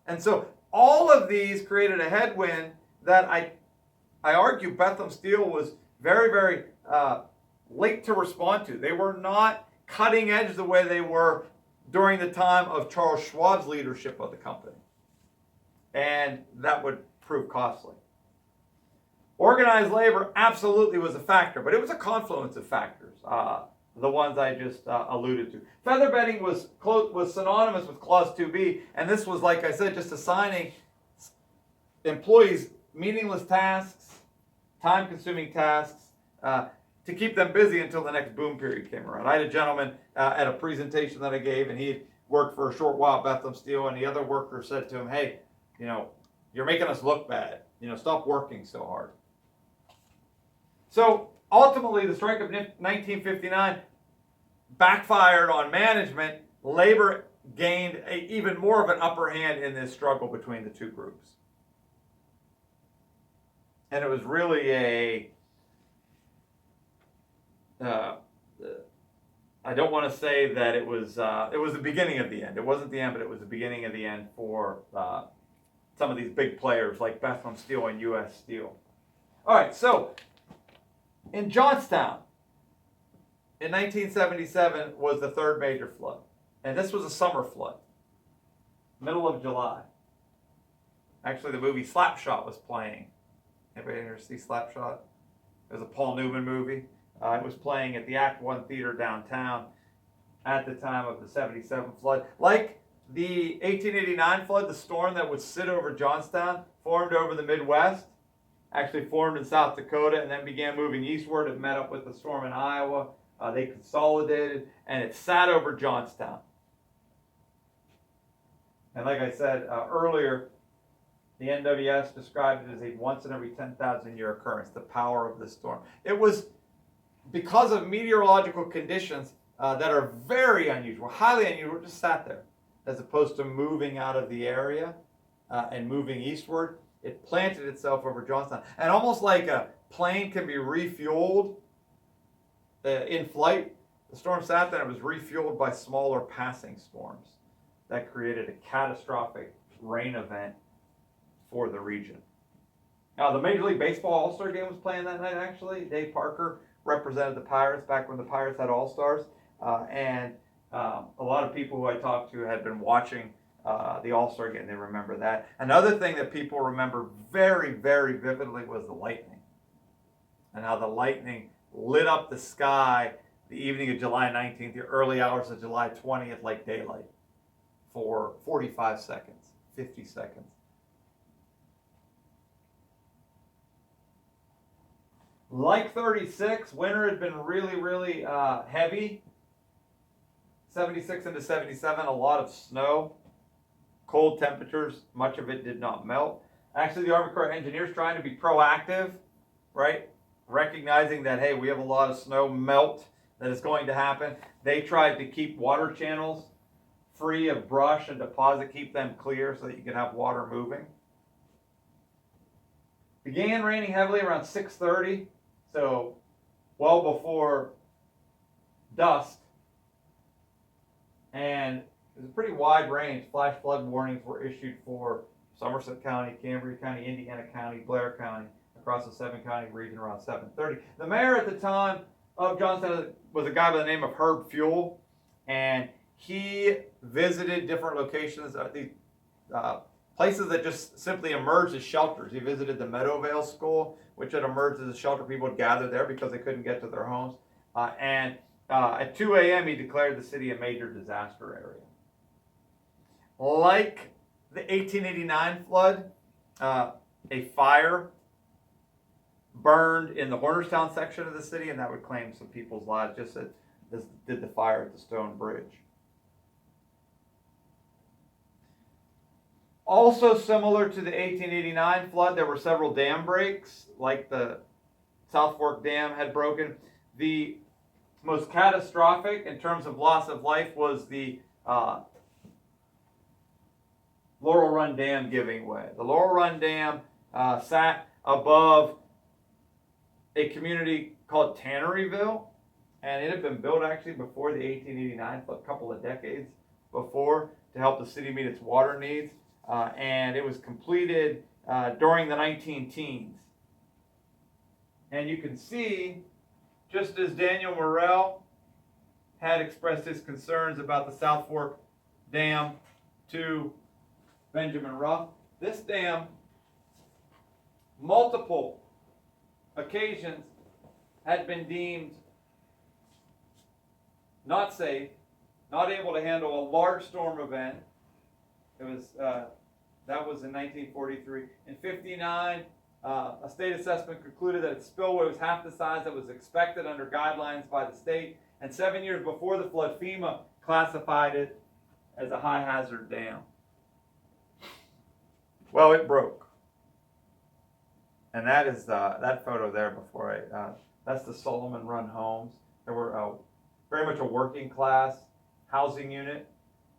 Speaker 1: And so all of these created a headwind that I argue Bethlehem Steel was very, very late to respond to. They were not cutting edge the way they were during the time of Charles Schwab's leadership of the company. And that would prove costly. Organized labor absolutely was a factor, but it was a confluence of factors, the ones I just alluded to. Feather bedding was synonymous with Clause 2B, and this was, like I said, just assigning employees meaningless tasks, time-consuming tasks, to keep them busy until the next boom period came around. I had a gentleman at a presentation that I gave, and he worked for a short while at Bethlehem Steel, and the other worker said to him, "Hey, you're making us look bad. Stop working so hard." So ultimately, the strike of 1959 backfired on management. Labor gained even more of an upper hand in this struggle between the two groups. And it was really I don't want to say that it was the beginning of the end. It wasn't the end, but it was the beginning of the end for some of these big players like Bethlehem Steel and U.S. Steel. All right, so in Johnstown, in 1977 was the third major flood. And this was a summer flood, middle of July. Actually, the movie Slapshot was playing. Anybody ever see Slapshot? It was a Paul Newman movie. It was playing at the Act One Theater downtown at the time of the 77 flood. Like the 1889 flood, the storm that would sit over Johnstown formed over the Midwest, actually formed in South Dakota, and then began moving eastward. It met up with the storm in Iowa. They consolidated, and it sat over Johnstown. And like I said earlier, the NWS described it as a once in every 10,000 year occurrence, the power of this storm. It was because of meteorological conditions that are very unusual, highly unusual. It just sat there, as opposed to moving out of the area and moving eastward. It planted itself over Johnstown. And almost like a plane can be refueled in flight, the storm sat there and it was refueled by smaller passing storms that created a catastrophic rain event for the region. Now, the Major League Baseball All-Star game was playing that night, actually. Dave Parker represented the Pirates back when the Pirates had All-Stars. And a lot of people who I talked to had been watching the All-Star game. They remember that. Another thing that people remember very, very vividly was the lightning. And how the lightning lit up the sky the evening of July 19th, the early hours of July 20th, like daylight, for 45 seconds, 50 seconds. Like 36, winter had been really, really heavy. 76 into 77, a lot of snow, cold temperatures, much of it did not melt. Actually, the Army Corps of Engineers trying to be proactive, right? Recognizing that, hey, we have a lot of snow melt that is going to happen. They tried to keep water channels free of brush and deposit, keep them clear so that you can have water moving. Began raining heavily around 6:30, so well before dusk. And it was a pretty wide range. Flash flood warnings were issued for Somerset County, Cambria County, Indiana County, Blair County, across the 7-county region around 7:30. The mayor at the time of Johnstown was a guy by the name of Herb Fuel, and he visited different locations, these places that just simply emerged as shelters. He visited the Meadowvale School, which had emerged as a shelter. People would gather there because they couldn't get to their homes. And at 2 a.m., he declared the city a major disaster area. Like the 1889 flood, a fire burned in the Hornerstown section of the city, and that would claim some people's lives, just as did the fire at the Stone Bridge. Also similar to the 1889 flood, there were several dam breaks, like the South Fork Dam had broken. The most catastrophic in terms of loss of life was the Laurel Run Dam giving way. The Laurel Run Dam sat above a community called Tanneryville, and it had been built actually before the 1889 flood, a couple of decades before, to help the city meet its water needs. And it was completed during the 19-teens. And you can see, just as Daniel Morrell had expressed his concerns about the South Fork Dam to Benjamin Ruff, this dam, multiple occasions, had been deemed not safe, not able to handle a large storm event. It was that was in 1943. In 59, a state assessment concluded that its spillway was half the size that was expected under guidelines by the state. And 7 years before the flood, FEMA classified it as a high hazard dam. Well, it broke. And that is that photo there before that's the Solomon Run homes. There were very much a working class housing unit.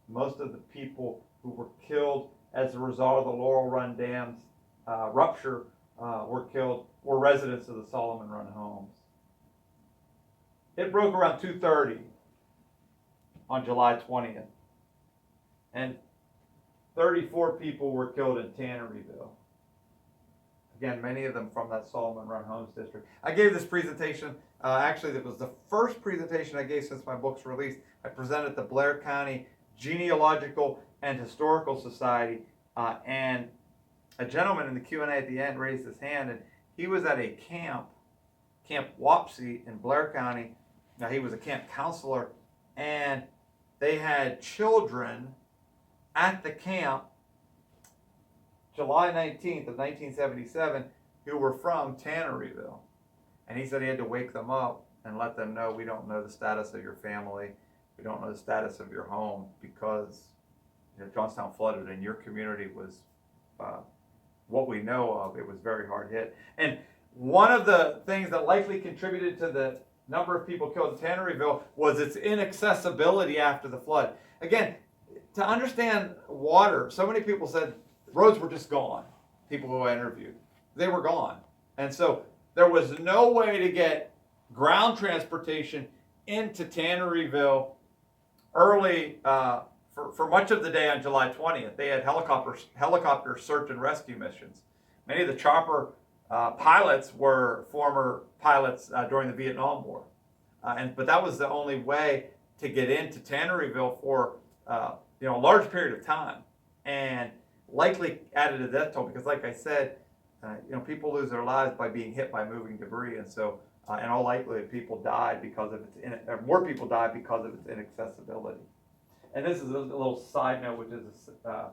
Speaker 1: Most of the people who were killed as a result of the Laurel Run Dam's rupture were residents of the Solomon Run homes. It broke around 2:30 on July 20th. And 34 people were killed in Tanneryville. Again, many of them from that Solomon Run Homes district. I gave this presentation, actually it was the first presentation I gave since my book's release. I presented at the Blair County Genealogical and Historical Society, and a gentleman in the Q&A at the end raised his hand, and he was at a Camp Wapsie in Blair County. Now, he was a camp counselor, and they had children at the camp July 19th of 1977 who were from Tanneryville. And he said he had to wake them up and let them know, we don't know the status of your family, we don't know the status of your home, because Johnstown flooded and your community was what we know of. It was very hard hit. And one of the things that likely contributed to the number of people killed in Tanneryville was its inaccessibility after the flood. Again, to understand water, so many people said roads were just gone. People who I interviewed, they were gone. And so there was no way to get ground transportation into Tanneryville early for much of the day on July 20th. They had helicopter search and rescue missions. Many of the chopper pilots were former pilots during the Vietnam War. But that was the only way to get into Tanneryville for a large period of time, and likely added a death toll because, like I said, people lose their lives by being hit by moving debris, and so in all likelihood, people died because of more people died because of its inaccessibility. And this is a little side note, which is a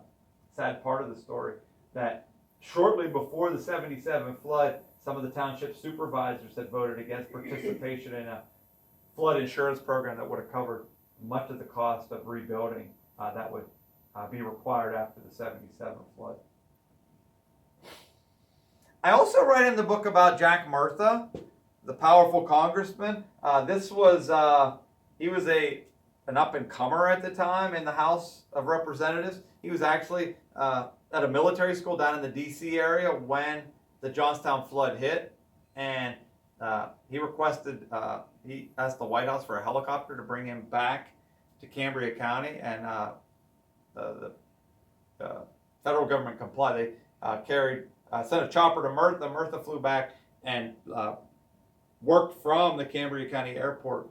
Speaker 1: sad part of the story, that shortly before the 77 flood, some of the township supervisors had voted against participation in a flood insurance program that would have covered much of the cost of rebuilding that would be required after the 77 flood. I also write in the book about Jack Murtha, the powerful congressman. He was an up-and-comer at the time in the House of Representatives. He was actually at a military school down in the D.C. area when the Johnstown flood hit, and he asked the White House for a helicopter to bring him back to Cambria County, and the federal government complied. They sent a chopper to Murtha. Murtha flew back and worked from the Cambria County Airport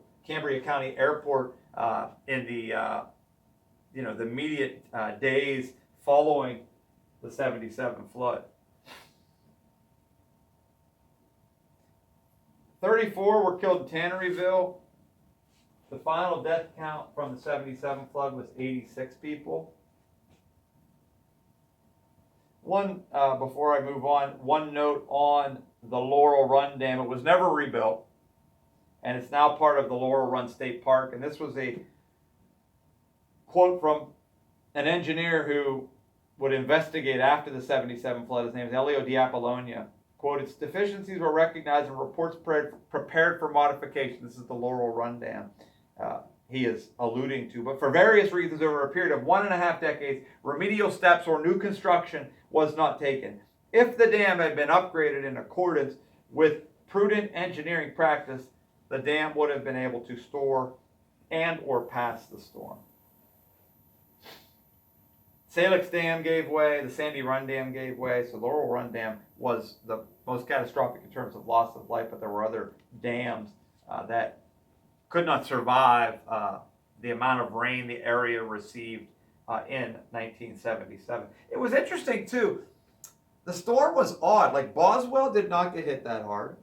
Speaker 1: in the the immediate days following the 77 flood. 34 were killed in Tanneryville. The final death count from the 77 flood was 86 people. Before I move on, one note on the Laurel Run Dam. It was never rebuilt, and it's now part of the Laurel Run State Park. And this was a quote from an engineer who would investigate after the 77 flood. His name is Elio Di Apollonia. Quote, its deficiencies were recognized and reports prepared for modification. This is the Laurel Run Dam he is alluding to. But for various reasons, over a period of 1.5 decades, remedial steps or new construction was not taken. If the dam had been upgraded in accordance with prudent engineering practice, the dam would have been able to store and or pass the storm. Salix Dam gave way, the Sandy Run Dam gave way, so Laurel Run Dam was the most catastrophic in terms of loss of life, but there were other dams that could not survive the amount of rain the area received in 1977. It was interesting too, the storm was odd, like Boswell did not get hit that hard,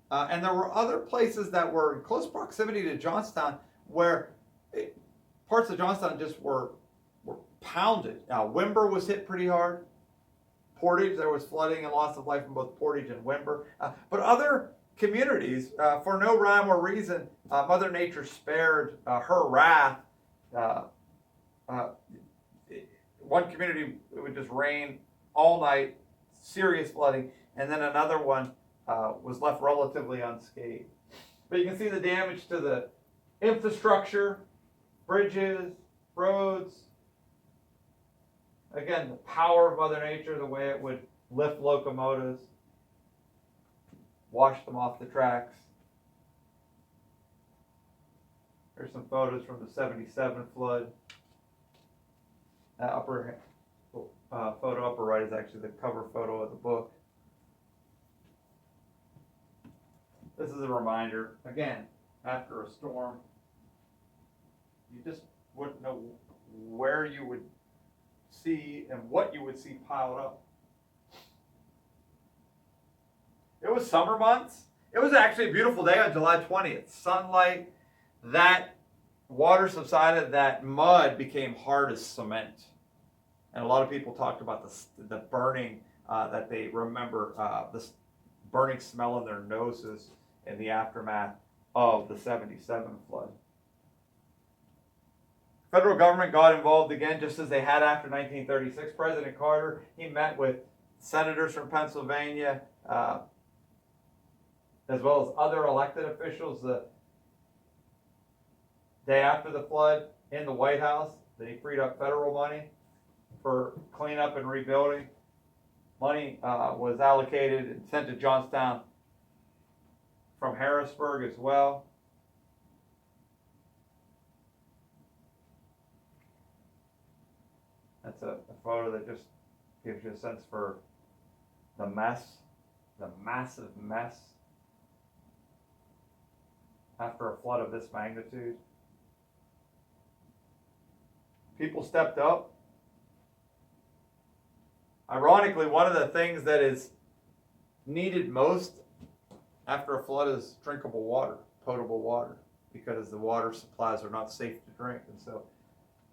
Speaker 1: and there were other places that were in close proximity to Johnstown where parts of Johnstown just were pounded. Wimber was hit pretty hard. Portage, there was flooding and loss of life in both Portage and Wimber. But other communities, for no rhyme or reason, Mother Nature spared her wrath one community, it would just rain all night, serious flooding, and then another one was left relatively unscathed. But you can see the damage to the infrastructure, bridges, roads. Again, the power of Mother Nature, the way it would lift locomotives, wash them off the tracks. Here's some photos from the 77 flood. That upper photo upper right is actually the cover photo of the book. This is a reminder, again, after a storm, you just wouldn't know where you would see and what you would see piled up. It was summer months. It was actually a beautiful day on July 20th. Sunlight, that water subsided, that mud became hard as cement. And a lot of people talked about the burning, that they remember, this burning smell in their noses in the aftermath of the 77 flood. Federal government got involved again, just as they had after 1936. President Carter, he met with senators from Pennsylvania, as well as other elected officials the day after the flood in the White House. That he freed up federal money for cleanup and rebuilding. Money was allocated and sent to Johnstown from Harrisburg as well. That's a photo that just gives you a sense for the mess, the massive mess after a flood of this magnitude. People stepped up. Ironically, one of the things that is needed most after a flood is drinkable water, potable water, because the water supplies are not safe to drink. And so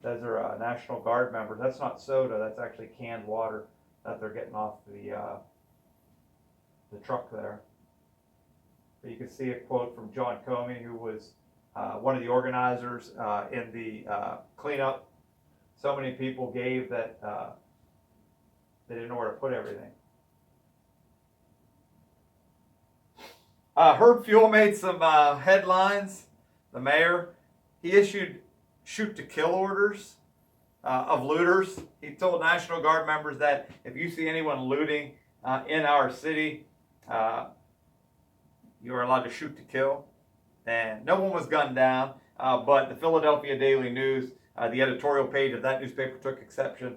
Speaker 1: those are National Guard members. That's not soda, that's actually canned water that they're getting off the truck there. But you can see a quote from John Comey, who was one of the organizers in the cleanup. So many people gave that they didn't know where to put everything. Herb Fuel made some headlines. The mayor, he issued shoot-to-kill orders of looters. He told National Guard members that if you see anyone looting in our city, you are allowed to shoot to kill. And no one was gunned down, but the Philadelphia Daily News, the editorial page of that newspaper, took exception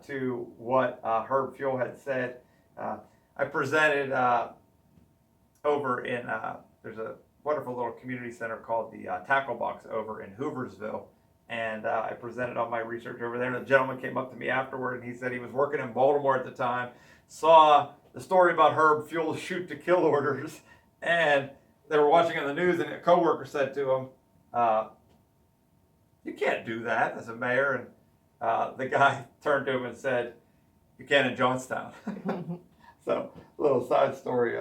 Speaker 1: to what Herb Fuel had said. I presented over in, there's a wonderful little community center called the Tackle Box over in Hooversville. And I presented on my research over there. And a gentleman came up to me afterward, and he said he was working in Baltimore at the time, saw the story about Herb Fuel's shoot-to-kill orders, and they were watching on the news, and a coworker said to him, "You can't do that as a mayor." And the guy turned to him and said, "You can in Johnstown." So, a little side story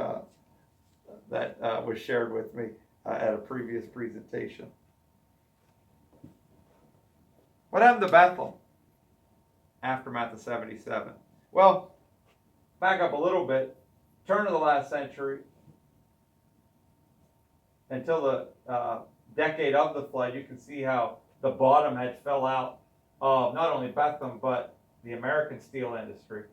Speaker 1: that was shared with me at a previous presentation. What happened to Bethlehem? Aftermath of 77. Well, back up a little bit. Turn of the last century until the decade of the flood, you can see how the bottom had fell out of not only Bethlehem, but the American steel industry.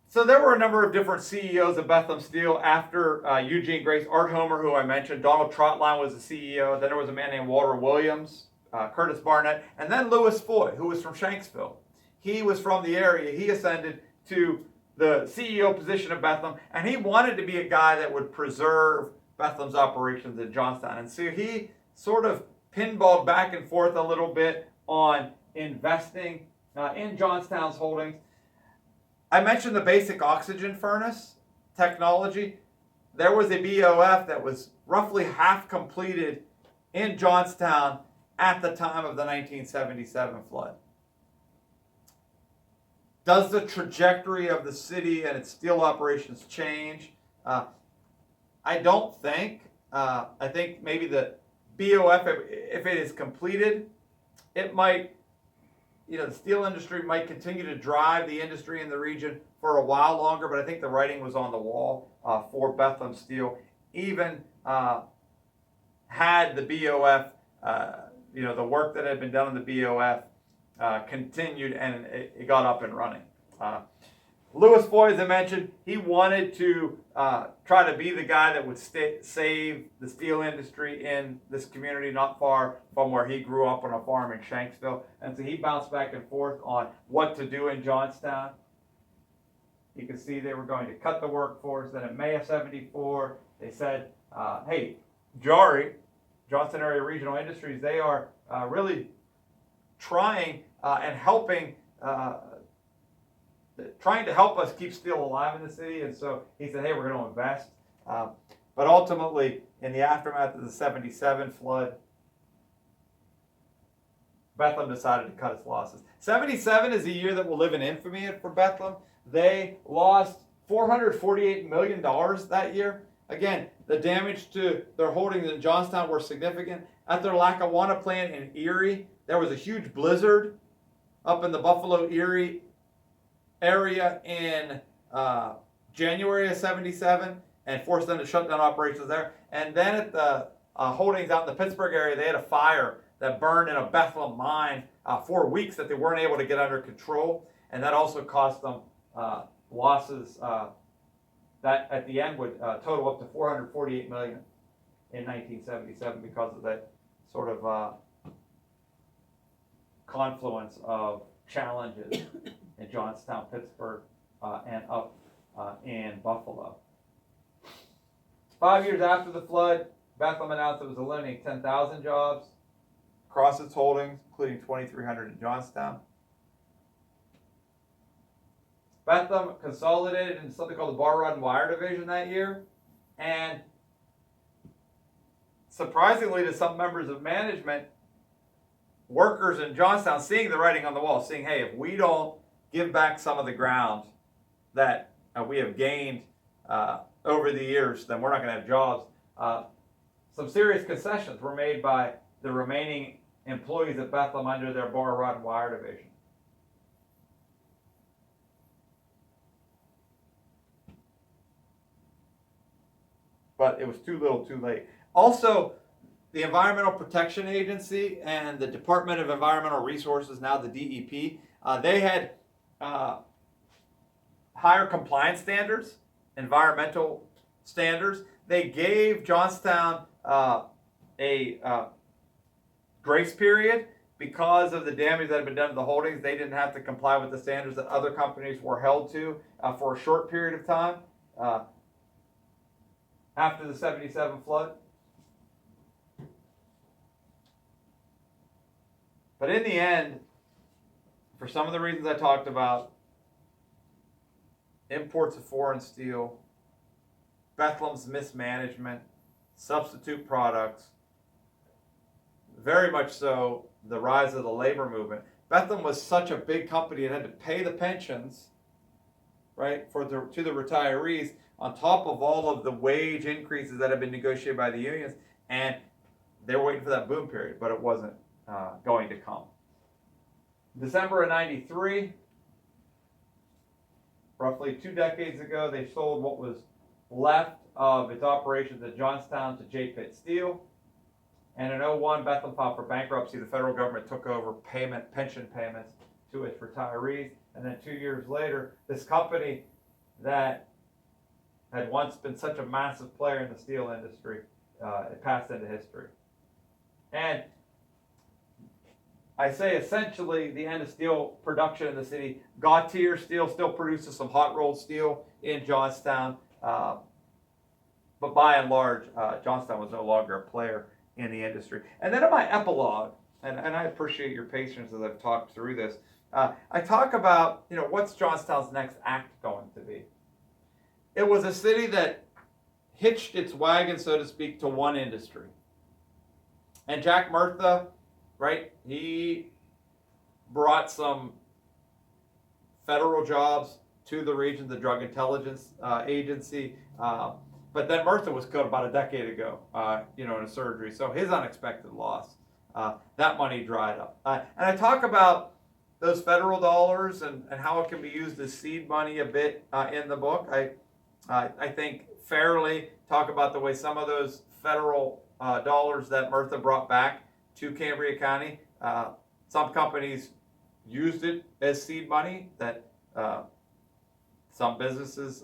Speaker 1: So there were a number of different CEOs of Bethlehem Steel after Eugene Grace. Art Homer, who I mentioned, Donald Trotline was the CEO. Then there was a man named Walter Williams, Curtis Barnett, and then Louis Foy, who was from Shanksville. He was from the area. He ascended to the CEO position of Bethlehem, and he wanted to be a guy that would preserve Bethlehem's operations in Johnstown. And so he sort of pinballed back and forth a little bit on investing in Johnstown's holdings. I mentioned the basic oxygen furnace technology. There was a BOF that was roughly half completed in Johnstown at the time of the 1977 flood. Does the trajectory of the city and its steel operations change? I don't think. I think maybe the BOF, if it is completed, it might, the steel industry might continue to drive the industry in the region for a while longer, but I think the writing was on the wall for Bethlehem Steel. Even had the BOF, the work that had been done in the BOF continued, and it got up and running. Louis Foy, as I mentioned, he wanted to try to be the guy that would save the steel industry in this community not far from where he grew up on a farm in Shanksville. And so he bounced back and forth on what to do in Johnstown. You can see they were going to cut the workforce. Then in May of '74, they said, hey, JARI, Johnstown Area Regional Industries, they are really trying and helping trying to help us keep steel alive in the city. And so he said, hey, we're going to invest. But ultimately, in the aftermath of the '77 flood, Bethlehem decided to cut its losses. '77 is a year that will live in infamy for Bethlehem. They lost $448 million that year. Again, the damage to their holdings in Johnstown were significant. At their Lackawanna plant in Erie, there was a huge blizzard up in the Buffalo, Erie area in January of '77 and forced them to shut down operations there. And then at the holdings out in the Pittsburgh area, they had a fire that burned in a Bethlehem mine for weeks that they weren't able to get under control. And that also cost them losses that at the end would total up to $448 million in 1977 because of that sort of confluence of challenges in Johnstown, Pittsburgh, and up in Buffalo. 5 years after the flood, Bethlehem announced it was eliminating 10,000 jobs across its holdings, including 2,300 in Johnstown. Bethlehem consolidated into something called the Bar Rod and Wire Division that year, and surprisingly to some members of management, workers in Johnstown seeing the writing on the wall, seeing, hey, if we don't give back some of the ground that we have gained over the years, then we're not going to have jobs. Some serious concessions were made by the remaining employees at Bethlehem under their Bar Rod and Wire Division. But it was too little too late. Also, the Environmental Protection Agency and the Department of Environmental Resources, now the DEP, they had higher compliance standards, environmental standards. They gave Johnstown a grace period because of the damage that had been done to the holdings. They didn't have to comply with the standards that other companies were held to for a short period of time after the '77 flood. But in the end, for some of the reasons I talked about, imports of foreign steel, Bethlehem's mismanagement, substitute products, very much so the rise of the labor movement. Bethlehem was such a big company, it had to pay the pensions, right, to the retirees, on top of all of the wage increases that had been negotiated by the unions, and they were waiting for that boom period, but it wasn't going to come. December of '93, roughly 2 decades ago, they sold what was left of its operations at Johnstown to J. Pitt Steel. And in '01, Bethlehem filed for bankruptcy. The federal government took over pension payments to its retirees. And then 2 years later, this company that had once been such a massive player in the steel industry, it passed into history. And I say essentially the end of steel production in the city. Gautier Steel still produces some hot rolled steel in Johnstown, but by and large, Johnstown was no longer a player in the industry. And then in my epilogue, and I appreciate your patience as I've talked through this, I talk about, what's Johnstown's next act going to be. It was a city that hitched its wagon, so to speak, to one industry. And Jack Murtha, right, he brought some federal jobs to the region, the Drug Intelligence Agency, but then Murtha was killed about a decade ago, in a surgery, so his unexpected loss. that money dried up. And I talk about those federal dollars and how it can be used as seed money a bit in the book. I think fairly talk about the way some of those federal dollars that Murtha brought back to Cambria County, some companies used it as seed money, that some businesses,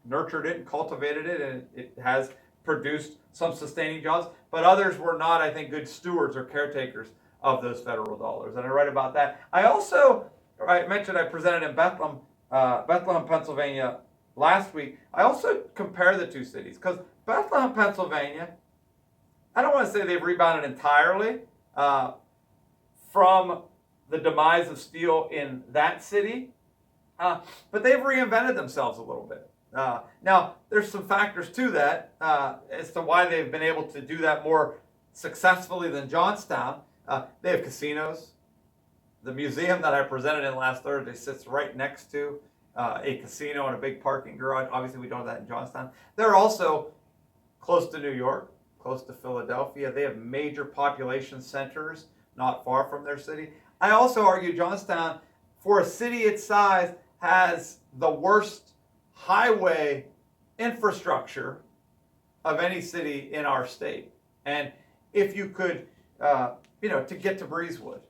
Speaker 1: nurtured it and cultivated it, and it has produced some sustaining jobs, but others were not, I think, good stewards or caretakers of those federal dollars. And I write about that. I mentioned I presented in Bethlehem, Pennsylvania last week. I also compare the two cities, because Bethlehem, Pennsylvania, I don't want to say they've rebounded entirely from the demise of steel in that city, but they've reinvented themselves a little bit. Now, there's some factors to that as to why they've been able to do that more successfully than Johnstown. They have casinos. The museum that I presented in last Thursday sits right next to a casino and a big parking garage. Obviously, we don't have that in Johnstown. They're also close to New York, close to Philadelphia. They have major population centers not far from their city. I also argue Johnstown, for a city its size, has the worst highway infrastructure of any city in our state. And if you could, to get to Breezewood,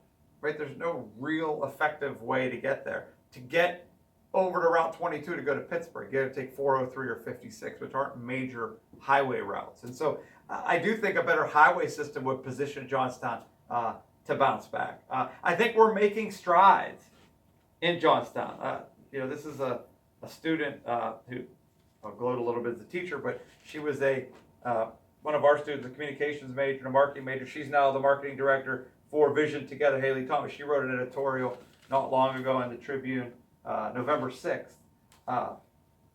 Speaker 1: right, there's no real effective way to get there. To get over to Route 22 to go to Pittsburgh, you got to take 403 or 56, which aren't major highway routes. And so I do think a better highway system would position Johnstown to bounce back. I think we're making strides in Johnstown. This is a student who, I'll gloat a little bit as a teacher, but she was one of our students, a communications major and a marketing major. She's now the marketing director for Vision Together, Haley Thomas. She wrote an editorial not long ago in the Tribune, November 6th,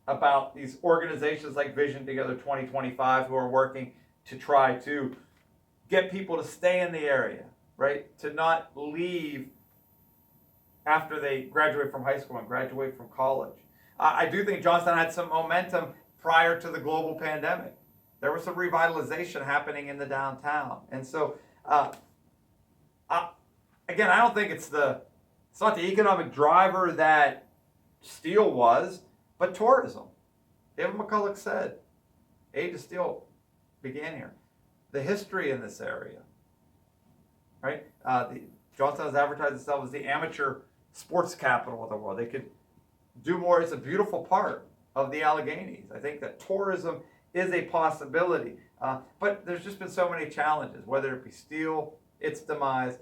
Speaker 1: about these organizations like Vision Together 2025 who are working to try to get people to stay in the area, right? To not leave after they graduate from high school and graduate from college. I do think Johnstown had some momentum prior to the global pandemic. There was some revitalization happening in the downtown. And so, again, I don't think it's not the economic driver that steel was, but tourism. David McCulloch said, Age of Steel began here. The history in this area, right? Johnstown has advertised itself as the amateur sports capital of the world. They could do more. It's a beautiful part of the Alleghenies. I think that tourism is a possibility. But there's just been so many challenges, whether it be steel, its demise,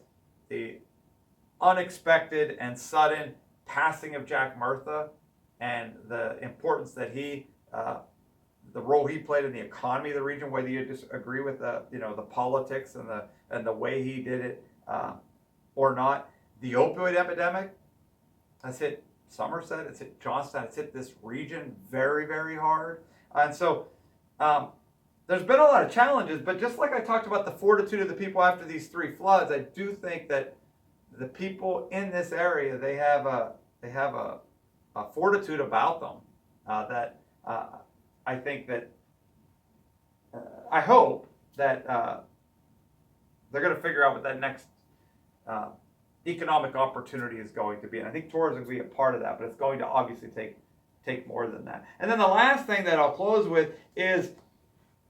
Speaker 1: the unexpected and sudden passing of Jack Murtha, and the importance that the role he played in the economy of the region, whether you disagree with the politics and the way he did it or not. The opioid epidemic has hit Somerset, it's hit Johnstown, it's hit this region very, very hard. And so there's been a lot of challenges, but just like I talked about the fortitude of the people after these three floods, I do think that the people in this area, they have a fortitude about them that I think that I hope that they're going to figure out what that next economic opportunity is going to be. And I think tourism will be a part of that, but it's going to obviously take more than that. And then the last thing that I'll close with is,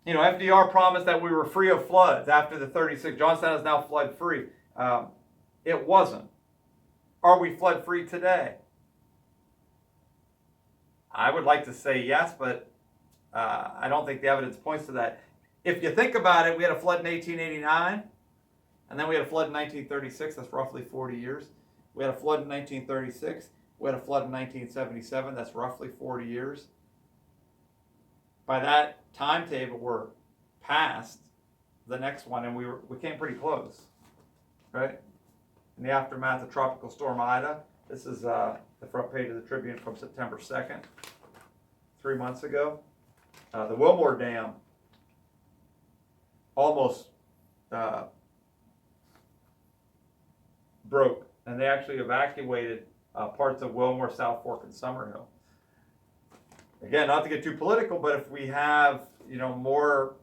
Speaker 1: FDR promised that we were free of floods after the 36. Johnstown is now flood free. It wasn't. Are we flood free today? I would like to say yes, but I don't think the evidence points to that. If you think about it, we had a flood in 1889, and then we had a flood in 1936. That's roughly 40 years. We had a flood in 1936. We had a flood in 1977. That's roughly 40 years. By that timetable, we're past the next one, and we came pretty close, right? In the aftermath of Tropical Storm Ida, this is the front page of the Tribune from September 2nd, 3 months ago. The Wilmore Dam almost broke, and they actually evacuated parts of Wilmore, South Fork, and Summerhill. Again, not to get too political, but if we have more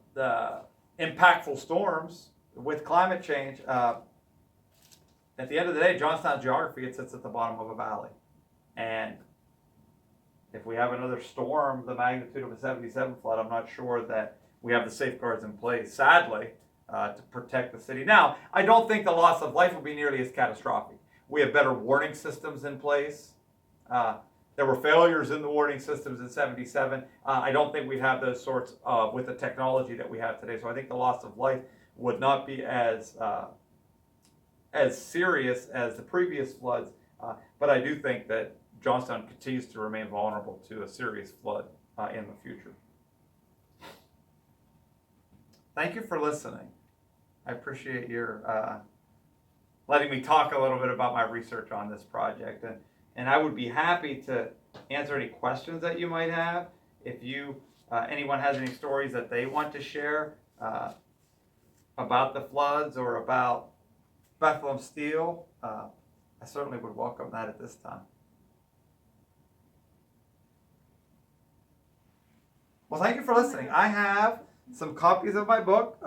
Speaker 1: impactful storms, with climate change, at the end of the day, Johnstown geography, it sits at the bottom of a valley. And if we have another storm, the magnitude of a 77 flood, I'm not sure that we have the safeguards in place, sadly, to protect the city. Now, I don't think the loss of life will be nearly as catastrophic. We have better warning systems in place. There were failures in the warning systems in 77. I don't think we'd have those sorts of, with the technology that we have today. So I think the loss of life would not be as serious as the previous floods. But I do think that Johnstown continues to remain vulnerable to a serious flood in the future. Thank you for listening. I appreciate your letting me talk a little bit about my research on this project. And I would be happy to answer any questions that you might have. If anyone has any stories that they want to share about the floods or about Bethlehem Steel, I certainly would welcome that at this time. Well, thank you for listening. I have some copies of my book.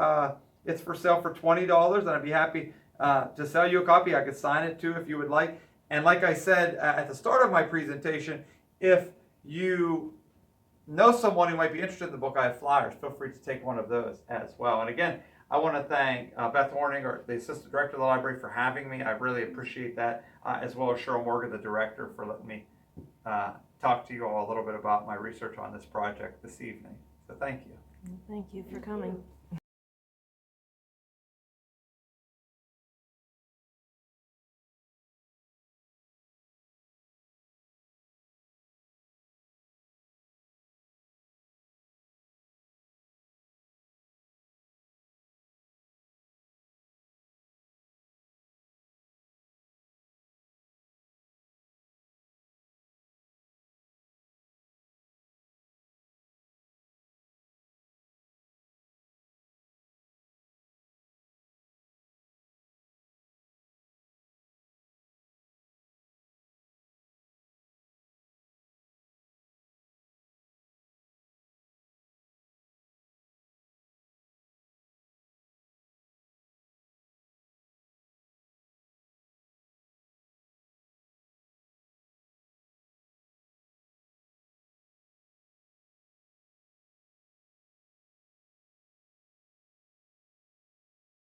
Speaker 1: It's for sale for $20, and I'd be happy to sell you a copy. I could sign it too if you would like. And like I said at the start of my presentation, if you know someone who might be interested in the book, I have flyers. Feel free to take one of those as well. And again, I want to thank Beth Horning, or the Assistant Director of the Library, for having me. I really appreciate that, as well as Cheryl Morgan, the Director, for letting me talk to you all a little bit about my research on this project this evening. So thank you.
Speaker 4: Thank you for coming.